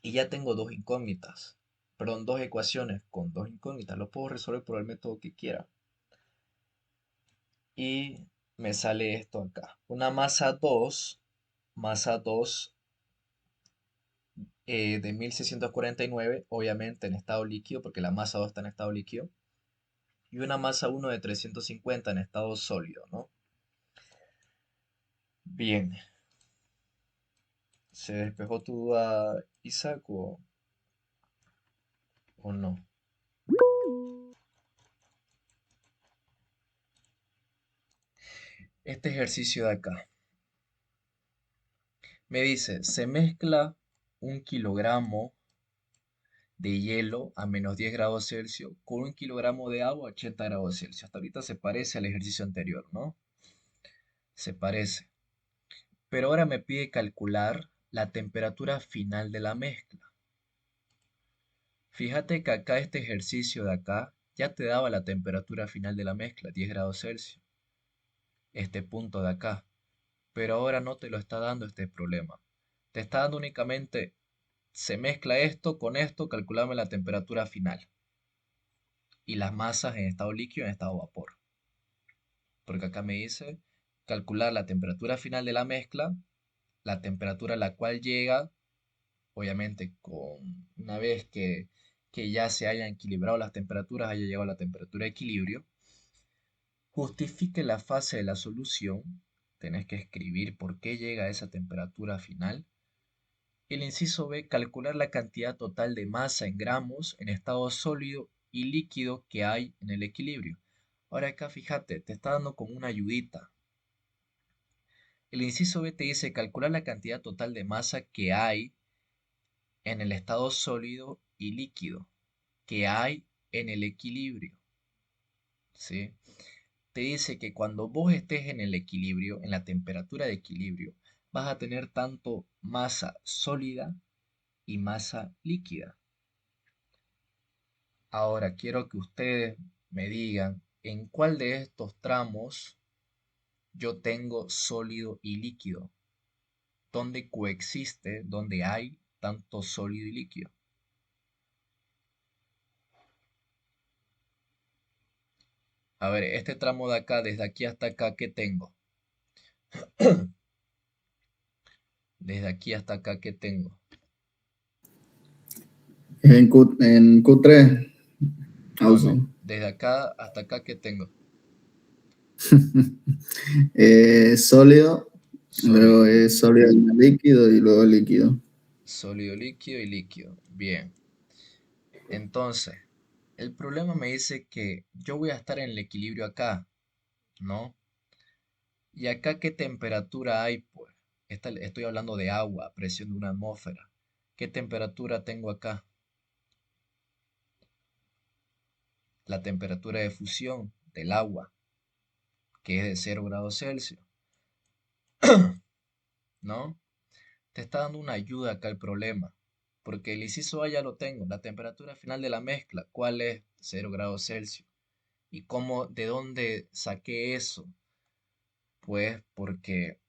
Y ya tengo dos incógnitas, perdón, dos ecuaciones con dos incógnitas. Lo puedo resolver por el método que quiera. Y me sale esto acá. Una masa 2 de 1649, obviamente en estado líquido, porque la masa 2 está en estado líquido. Y una masa uno de 350 en estado sólido, ¿no? Bien, ¿se despejó tu duda, Isaac, o no? Este ejercicio de acá me dice, se mezcla 1 kilogramo de hielo a -10 grados Celsius con 1 kilogramo de agua a 80 grados Celsius. Hasta ahorita se parece al ejercicio anterior, ¿no? Se parece. Pero ahora me pide calcular la temperatura final de la mezcla. Fíjate que acá este ejercicio de acá ya te daba la temperatura final de la mezcla, 10 grados Celsius, este punto de acá. Pero ahora no te lo está dando este problema. Te está dando únicamente, se mezcla esto, calculame la temperatura final y las masas en estado líquido y en estado vapor. Porque acá me dice calcular la temperatura final de la mezcla, la temperatura a la cual llega, obviamente una vez que ya se hayan equilibrado las temperaturas, haya llegado a la temperatura de equilibrio, justifique la fase de la solución, tenés que escribir por qué llega a esa temperatura final. El inciso B, calcular la cantidad total de masa en gramos en estado sólido y líquido que hay en el equilibrio. Ahora acá fíjate, te está dando como una ayudita. El inciso B te dice calcular la cantidad total de masa que hay en el estado sólido y líquido que hay en el equilibrio. ¿Sí? Te dice que cuando vos estés en el equilibrio, en la temperatura de equilibrio, vas a tener tanto masa sólida y masa líquida. Ahora quiero que ustedes me digan en cuál de estos tramos yo tengo sólido y líquido, dónde coexiste, dónde hay tanto sólido y líquido. A ver, este tramo de acá, desde aquí hasta acá, ¿qué tengo? Desde aquí hasta acá, ¿qué tengo? En Q3, No, no, housing. desde acá hasta acá, ¿qué tengo? Sólido, luego Sólido, es sólido líquido y luego líquido. sólido, líquido y líquido. Bien, entonces, el problema me dice que yo voy a estar en el equilibrio acá, ¿no? ¿Y acá qué temperatura hay? Pues estoy hablando de agua, presión de una atmósfera. ¿Qué temperatura tengo acá? La temperatura de fusión del agua, que es de 0 grados Celsius, ¿no? Te está dando una ayuda acá el problema, porque el inciso A ya lo tengo, la temperatura final de la mezcla, ¿cuál es? 0 grados Celsius. ¿Y cómo, de dónde saqué eso? Pues porque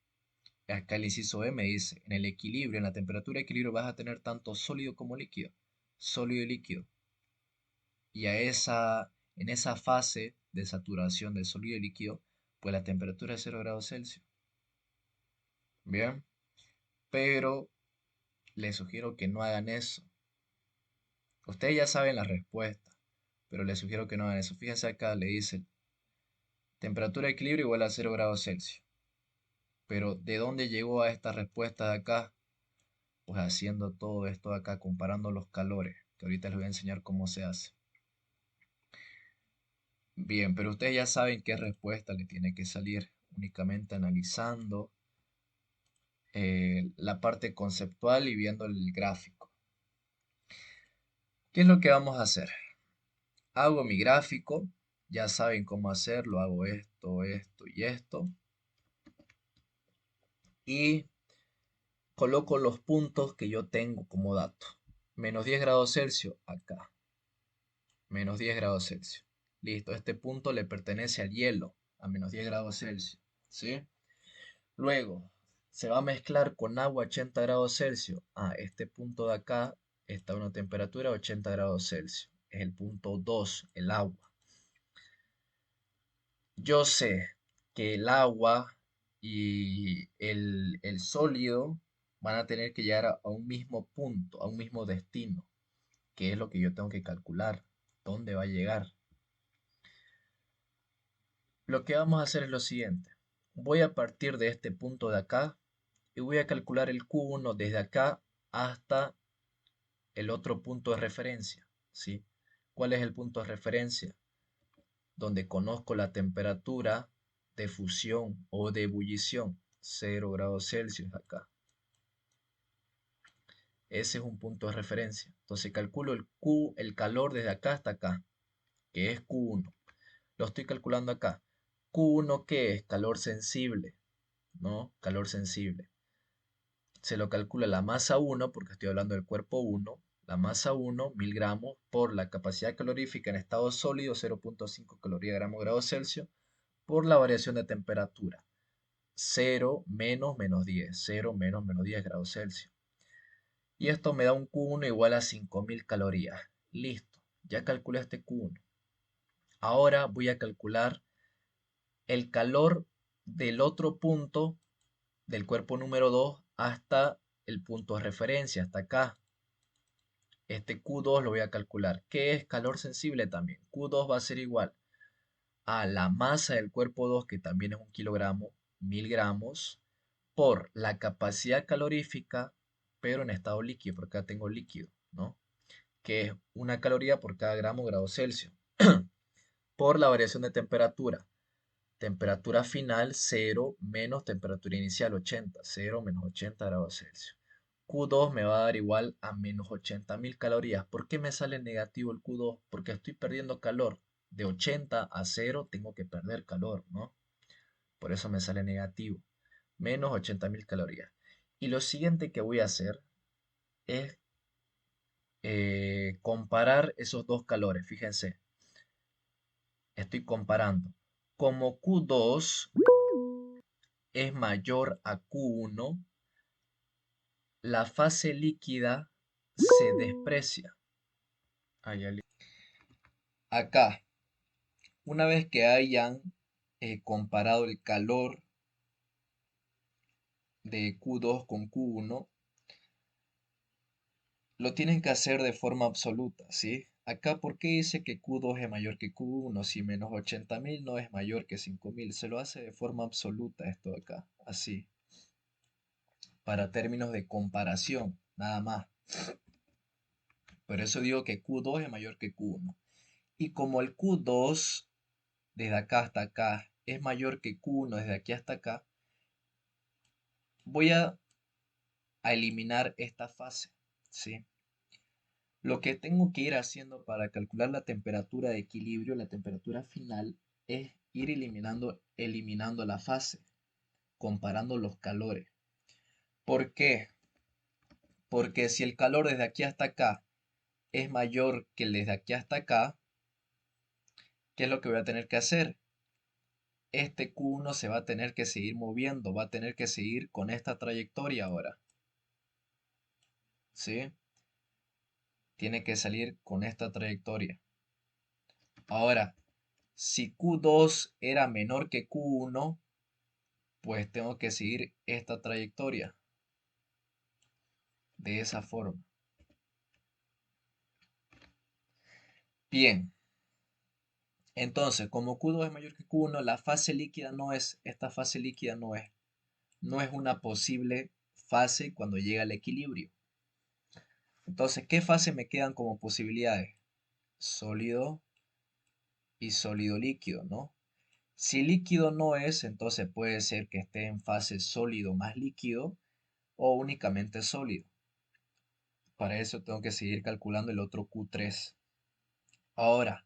acá el inciso B me dice, en el equilibrio, en la temperatura de equilibrio vas a tener tanto sólido como líquido, sólido y líquido. Y en esa fase de saturación de sólido y líquido, pues la temperatura es 0 grados Celsius. Bien, pero les sugiero que no hagan eso. Ustedes ya saben la respuesta, pero les sugiero que no hagan eso. Fíjense acá, le dice temperatura de equilibrio igual a 0 grados Celsius. Pero ¿de dónde llegó a esta respuesta de acá? Pues haciendo todo esto de acá, comparando los calores, que ahorita les voy a enseñar cómo se hace. Bien, pero ustedes ya saben qué respuesta le tiene que salir, únicamente analizando la parte conceptual y viendo el gráfico. ¿Qué es lo que vamos a hacer? Hago mi gráfico, ya saben cómo hacerlo, hago esto, esto y esto, y coloco los puntos que yo tengo como dato. -10 grados Celsius acá, -10 grados Celsius. Listo, este punto le pertenece al hielo, a -10 grados Celsius, ¿sí? Luego, se va a mezclar con agua a 80 grados Celsius. Este punto de acá está a una temperatura de 80 grados Celsius. Es el punto 2, el agua. Yo sé que el agua y el sólido van a tener que llegar a un mismo punto, a un mismo destino, que es lo que yo tengo que calcular, dónde va a llegar. Lo que vamos a hacer es lo siguiente. Voy a partir de este punto de acá y voy a calcular el Q1 desde acá hasta el otro punto de referencia, ¿sí? ¿Cuál es el punto de referencia? Donde conozco la temperatura de fusión o de ebullición, 0 grados Celsius acá. Ese es un punto de referencia. Entonces calculo el Q, el calor desde acá hasta acá, que es Q1. Lo estoy calculando acá. Q1, ¿qué es? Calor sensible, ¿no? Calor sensible. Se lo calcula la masa 1, porque estoy hablando del cuerpo 1, la masa 1, 1000 gramos, por la capacidad calorífica en estado sólido, 0,5 calorías gramo grado Celsius, por la variación de temperatura, 0 menos menos 10, 0 menos menos 10 grados Celsius. Y esto me da un Q1 igual a 5000 calorías. Listo, ya calculé este Q1. Ahora voy a calcular el calor del otro punto del cuerpo número 2 hasta el punto de referencia, hasta acá. Este Q2 lo voy a calcular. ¿Qué es calor sensible también? Q2 va a ser igual a la masa del cuerpo 2, que también es 1 kilogramo, 1000 gramos, por la capacidad calorífica, pero en estado líquido, porque acá tengo líquido, ¿no? Que es 1 caloría por cada gramo grado Celsius, por la variación de temperatura. Temperatura final 0 menos temperatura inicial 80, 0 menos 80 grados Celsius. Q2 me va a dar igual a menos 80.000 calorías. ¿Por qué me sale negativo el Q2? Porque estoy perdiendo calor. De 80 a 0 tengo que perder calor, ¿no? Por eso me sale negativo. Menos 80.000 calorías. Y lo siguiente que voy a hacer es comparar esos dos calores. Fíjense, estoy comparando. Como Q2 es mayor a Q1, la fase líquida se desprecia. Acá, una vez que hayan comparado el calor de Q2 con Q1, lo tienen que hacer de forma absoluta, ¿sí? Acá, ¿por qué dice que Q2 es mayor que Q1? Si menos 80.000 no es mayor que 5000. Se lo hace de forma absoluta esto de acá, así, para términos de comparación, nada más. Por eso digo que Q2 es mayor que Q1. Y como el Q2 desde acá hasta acá es mayor que Q1 desde aquí hasta acá, voy a eliminar esta fase, ¿sí? Lo que tengo que ir haciendo para calcular la temperatura de equilibrio, la temperatura final, es ir eliminando la fase, comparando los calores. ¿Por qué? Porque si el calor desde aquí hasta acá es mayor que el desde aquí hasta acá, ¿qué es lo que voy a tener que hacer? Este Q1 se va a tener que seguir moviendo, va a tener que seguir con esta trayectoria ahora, ¿sí? Tiene que salir con esta trayectoria. Ahora, si Q2 era menor que Q1, pues tengo que seguir esta trayectoria de esa forma. Bien, entonces, como Q2 es mayor que Q1, la fase líquida esta fase líquida no es una posible fase cuando llega al equilibrio. Entonces, ¿qué fase me quedan como posibilidades? Sólido y sólido líquido, ¿no? Si líquido no es, entonces puede ser que esté en fase sólido más líquido o únicamente sólido. Para eso tengo que seguir calculando el otro Q3. Ahora,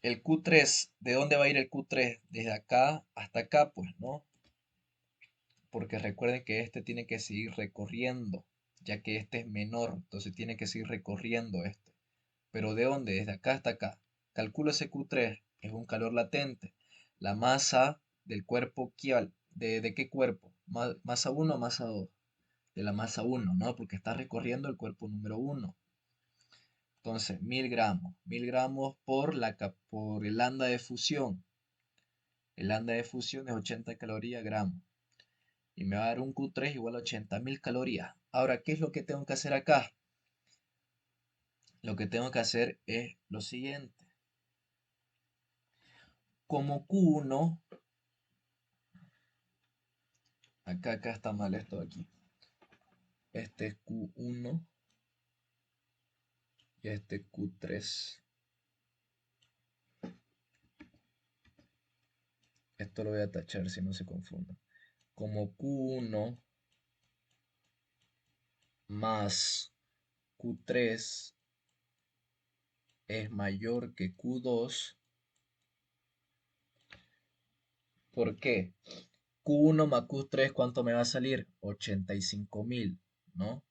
el Q3, ¿de dónde va a ir el Q3? Desde acá hasta acá, pues, ¿no? Porque recuerden que este tiene que seguir recorriendo, ya que este es menor, entonces tiene que seguir recorriendo este. Pero ¿de dónde? Desde acá hasta acá. Calculo ese Q3, es un calor latente. La masa del cuerpo, ¿de qué cuerpo? ¿Masa 1 o masa 2? De la masa 1, ¿no? Porque está recorriendo el cuerpo número 1. Entonces, 1000 gramos por el lambda de fusión. El lambda de fusión es 80 calorías gramo. Y me va a dar un Q3 igual a 80.000 calorías. Ahora, ¿qué es lo que tengo que hacer acá? Lo que tengo que hacer es lo siguiente. Como Q1, acá está mal esto de aquí. Este es Q1 y este es Q3. Esto lo voy a tachar si no se confunda. Como Q1 más Q3 es mayor que Q2. ¿Por qué? Q1 más Q3, ¿cuánto me va a salir? 85.000, ¿no?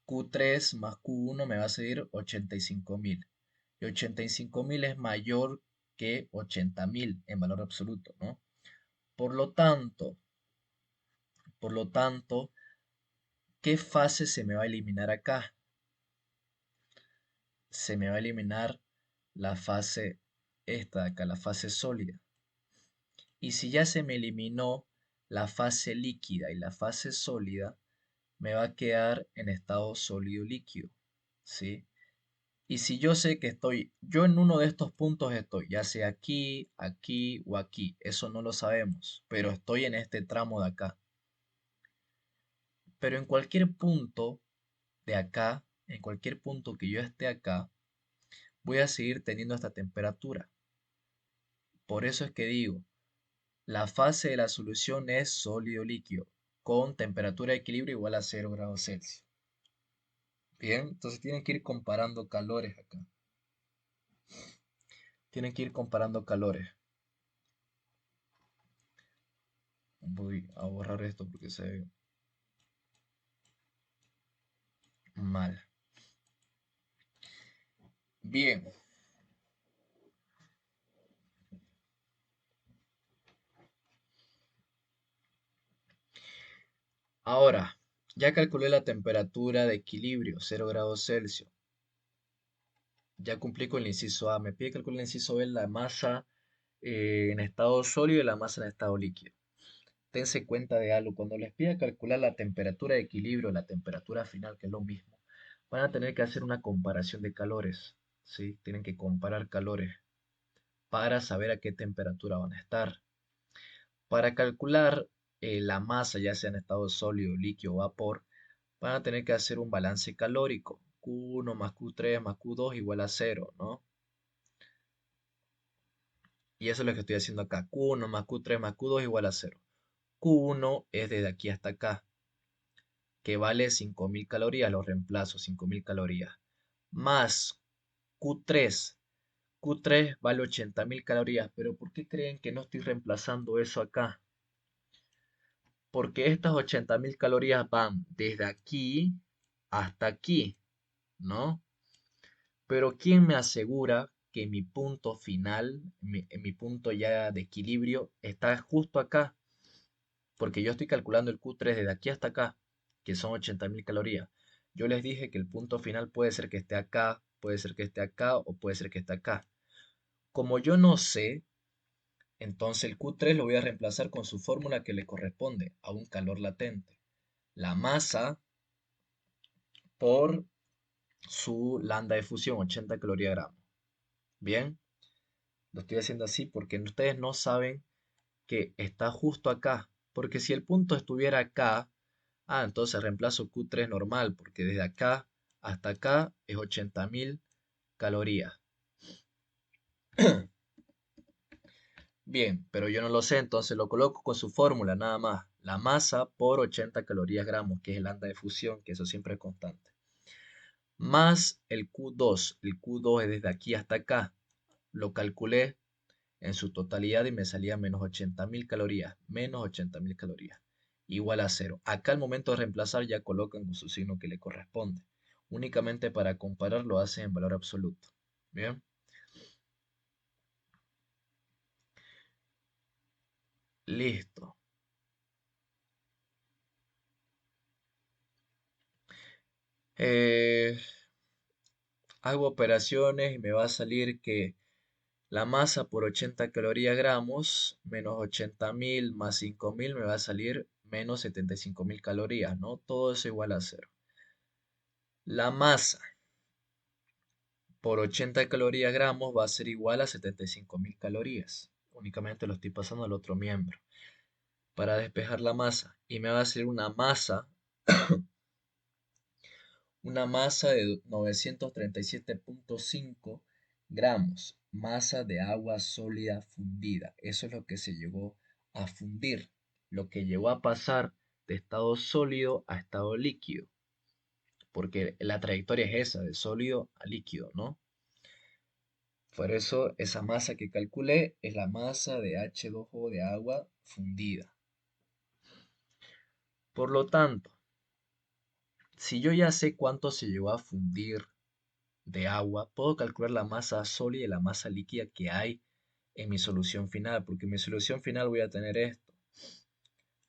Q3 más Q1 me va a salir 85.000. Y 85.000 es mayor que 80.000 en valor absoluto, ¿no? Por lo tanto, por lo tanto, ¿qué fase se me va a eliminar acá? Se me va a eliminar la fase esta de acá, la fase sólida. Y si ya se me eliminó la fase líquida y la fase sólida, me va a quedar en estado sólido líquido, ¿sí? Y si yo sé que yo en uno de estos puntos estoy, ya sea aquí, aquí o aquí, eso no lo sabemos, pero estoy en este tramo de acá. Pero en cualquier punto de acá, en cualquier punto que yo esté acá, voy a seguir teniendo esta temperatura. Por eso es que digo, la fase de la solución es sólido líquido, con temperatura de equilibrio igual a 0 °C. Bien, entonces tienen que ir comparando calores acá. Tienen que ir comparando calores. Voy a borrar esto porque se ve mal. Bien, ahora ya calculé la temperatura de equilibrio, 0 °C. Ya cumplí con el inciso A. Me pide calcular el inciso B, la masa en estado sólido y la masa en estado líquido. Tense cuenta de algo. Cuando les pida calcular la temperatura de equilibrio, la temperatura final, que es lo mismo, van a tener que hacer una comparación de calores. ¿Sí? Tienen que comparar calores para saber a qué temperatura van a estar. Para calcular la masa, ya sea en estado sólido, líquido o vapor, van a tener que hacer un balance calórico. Q1 más Q3 más Q2 igual a 0, ¿no? Y eso es lo que estoy haciendo acá. Q1 más Q3 más Q2 igual a 0. Q1 es desde aquí hasta acá, que vale 5.000 calorías, lo reemplazo, 5.000 calorías. Más Q3. Q3 vale 80.000 calorías, pero ¿por qué creen que no estoy reemplazando eso acá? Porque estas 80.000 calorías van desde aquí hasta aquí, ¿no? Pero ¿quién me asegura que mi punto final, mi punto ya de equilibrio, está justo acá? Porque yo estoy calculando el Q3 desde aquí hasta acá, que son 80.000 calorías. Yo les dije que el punto final puede ser que esté acá, puede ser que esté acá o puede ser que esté acá. Como yo no sé, entonces el Q3 lo voy a reemplazar con su fórmula que le corresponde a un calor latente. La masa por su lambda de fusión, 80 calorías gramos. Bien, lo estoy haciendo así porque ustedes no saben que está justo acá. Porque si el punto estuviera acá, entonces reemplazo Q3 normal, porque desde acá hasta acá es 80.000 calorías. Bien, pero yo no lo sé, entonces lo coloco con su fórmula nada más. La masa por 80 calorías gramos, que es el lambda de fusión, que eso siempre es constante. Más el Q2. El Q2 es desde aquí hasta acá. Lo calculé en su totalidad y me salía menos 80.000 calorías. Menos 80.000 calorías. Igual a cero. Acá al momento de reemplazar ya colocan con su signo que le corresponde. Únicamente para comparar lo hacen en valor absoluto. Bien. Listo. Eh, hago operaciones y me va a salir que la masa por 80 calorías gramos menos 80.000 más 5.000 me va a salir menos 75.000 calorías, ¿no? Todo eso igual a cero. La masa por 80 calorías gramos va a ser igual a 75.000 calorías. Únicamente lo estoy pasando al otro miembro para despejar la masa. Y me va a salir una masa de 937.5 gramos. masa de agua sólida fundida. Eso es lo que se llegó a fundir, lo que llegó a pasar de estado sólido a estado líquido, porque la trayectoria es esa, de sólido a líquido, ¿no? Por eso esa masa que calculé es la masa de H2O de agua fundida. Por lo tanto, si yo ya sé cuánto se llegó a fundir de agua, puedo calcular la masa sólida y la masa líquida que hay en mi solución final, porque en mi solución final voy a tener esto.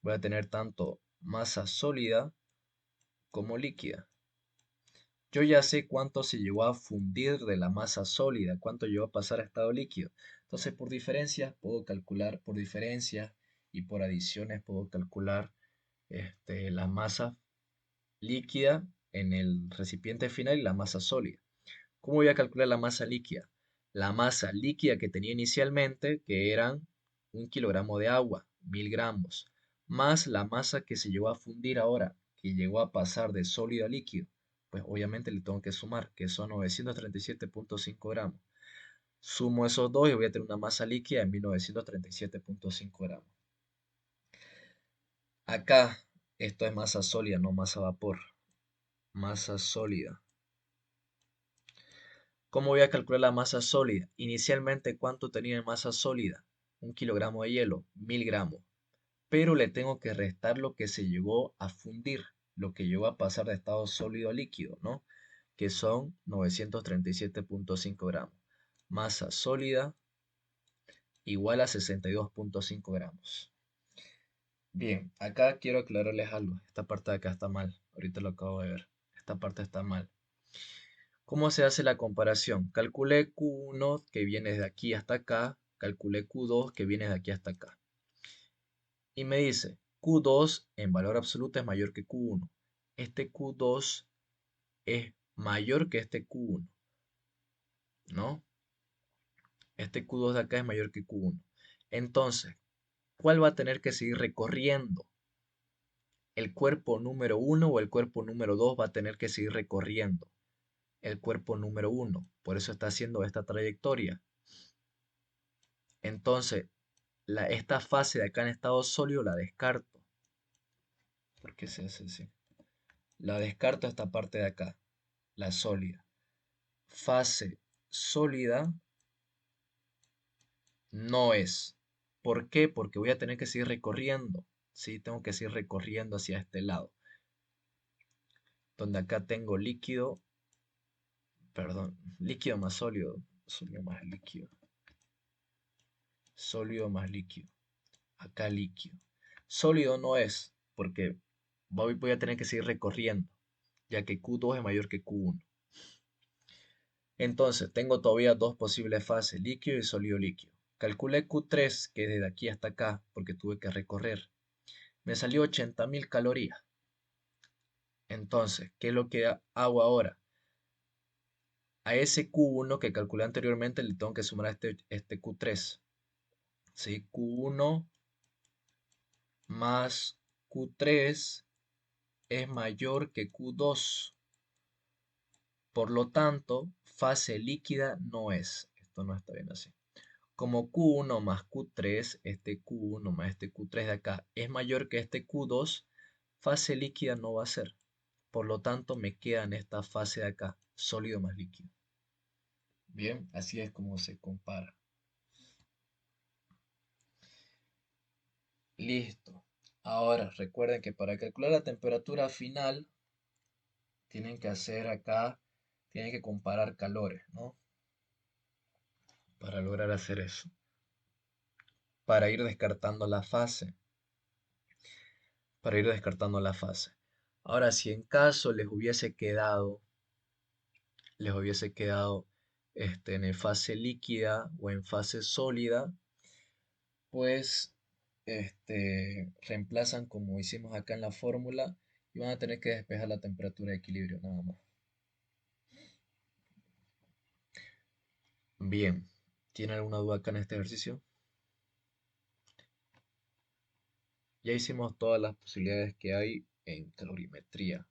Voy a tener tanto masa sólida como líquida. Yo ya sé cuánto se llegó a fundir de la masa sólida, cuánto llegó a pasar a estado líquido. Entonces, por diferencias puedo calcular, por diferencias y por adiciones puedo calcular la masa líquida en el recipiente final y la masa sólida. ¿Cómo voy a calcular la masa líquida? La masa líquida que tenía inicialmente, que eran 1 kilogramo de agua, 1000 gramos, más la masa que se llegó a fundir ahora, que llegó a pasar de sólido a líquido, pues obviamente le tengo que sumar, que son 937,5 gramos. Sumo esos dos y voy a tener una masa líquida de 1937,5 gramos. Acá, esto es masa sólida, no masa vapor. Masa sólida. ¿Cómo voy a calcular la masa sólida? Inicialmente, ¿cuánto tenía de masa sólida? 1 kilogramo de hielo, 1000 gramos. Pero le tengo que restar lo que se llegó a fundir, lo que llegó a pasar de estado sólido a líquido, ¿no? Que son 937,5 gramos. Masa sólida igual a 62,5 gramos. Bien, acá quiero aclararles algo. Esta parte de acá está mal. Ahorita lo acabo de ver. Esta parte está mal. ¿Cómo se hace la comparación? Calculé Q1 que viene de aquí hasta acá, calculé Q2 que viene de aquí hasta acá. Y me dice, Q2 en valor absoluto es mayor que Q1. Este Q2 es mayor que este Q1, ¿no? Este Q2 de acá es mayor que Q1. Entonces, ¿cuál va a tener que seguir recorriendo? ¿El cuerpo número 1 o el cuerpo número 2 va a tener que seguir recorriendo? El cuerpo número 1. Por eso está haciendo esta trayectoria. Entonces, esta fase de acá en estado sólido la descarto. ¿Por qué se hace así? La descarto esta parte de acá, la sólida. Fase sólida no es. ¿Por qué? Porque voy a tener que seguir recorriendo. Sí, tengo que seguir recorriendo hacia este lado. Donde acá tengo líquido, perdón, líquido más sólido, sólido más líquido. Sólido más líquido. Acá líquido. Sólido no es, porque voy a tener que seguir recorriendo, ya que Q2 es mayor que Q1. Entonces, tengo todavía dos posibles fases, líquido y sólido líquido. Calculé Q3, que es desde aquí hasta acá, porque tuve que recorrer. Me salió 80.000 calorías. Entonces, ¿qué es lo que hago ahora? A ese Q1 que calculé anteriormente le tengo que sumar a este Q3. ¿Sí? Q1 más Q3 es mayor que Q2. Por lo tanto, fase líquida no es. Esto no está bien así. Como Q1 más Q3, este Q1 más este Q3 de acá es mayor que este Q2, fase líquida no va a ser. Por lo tanto, me queda en esta fase de acá, sólido más líquido. Bien, así es como se compara. Listo. Ahora, recuerden que para calcular la temperatura final, tienen que hacer acá, tienen que comparar calores, ¿no? Para lograr hacer eso. Para ir descartando la fase. Para ir descartando la fase. Ahora, si en caso les hubiese quedado en fase líquida o en fase sólida, pues reemplazan como hicimos acá en la fórmula y van a tener que despejar la temperatura de equilibrio nada más. Bien, ¿tiene alguna duda acá en este ejercicio? Ya hicimos todas las posibilidades que hay en calorimetría.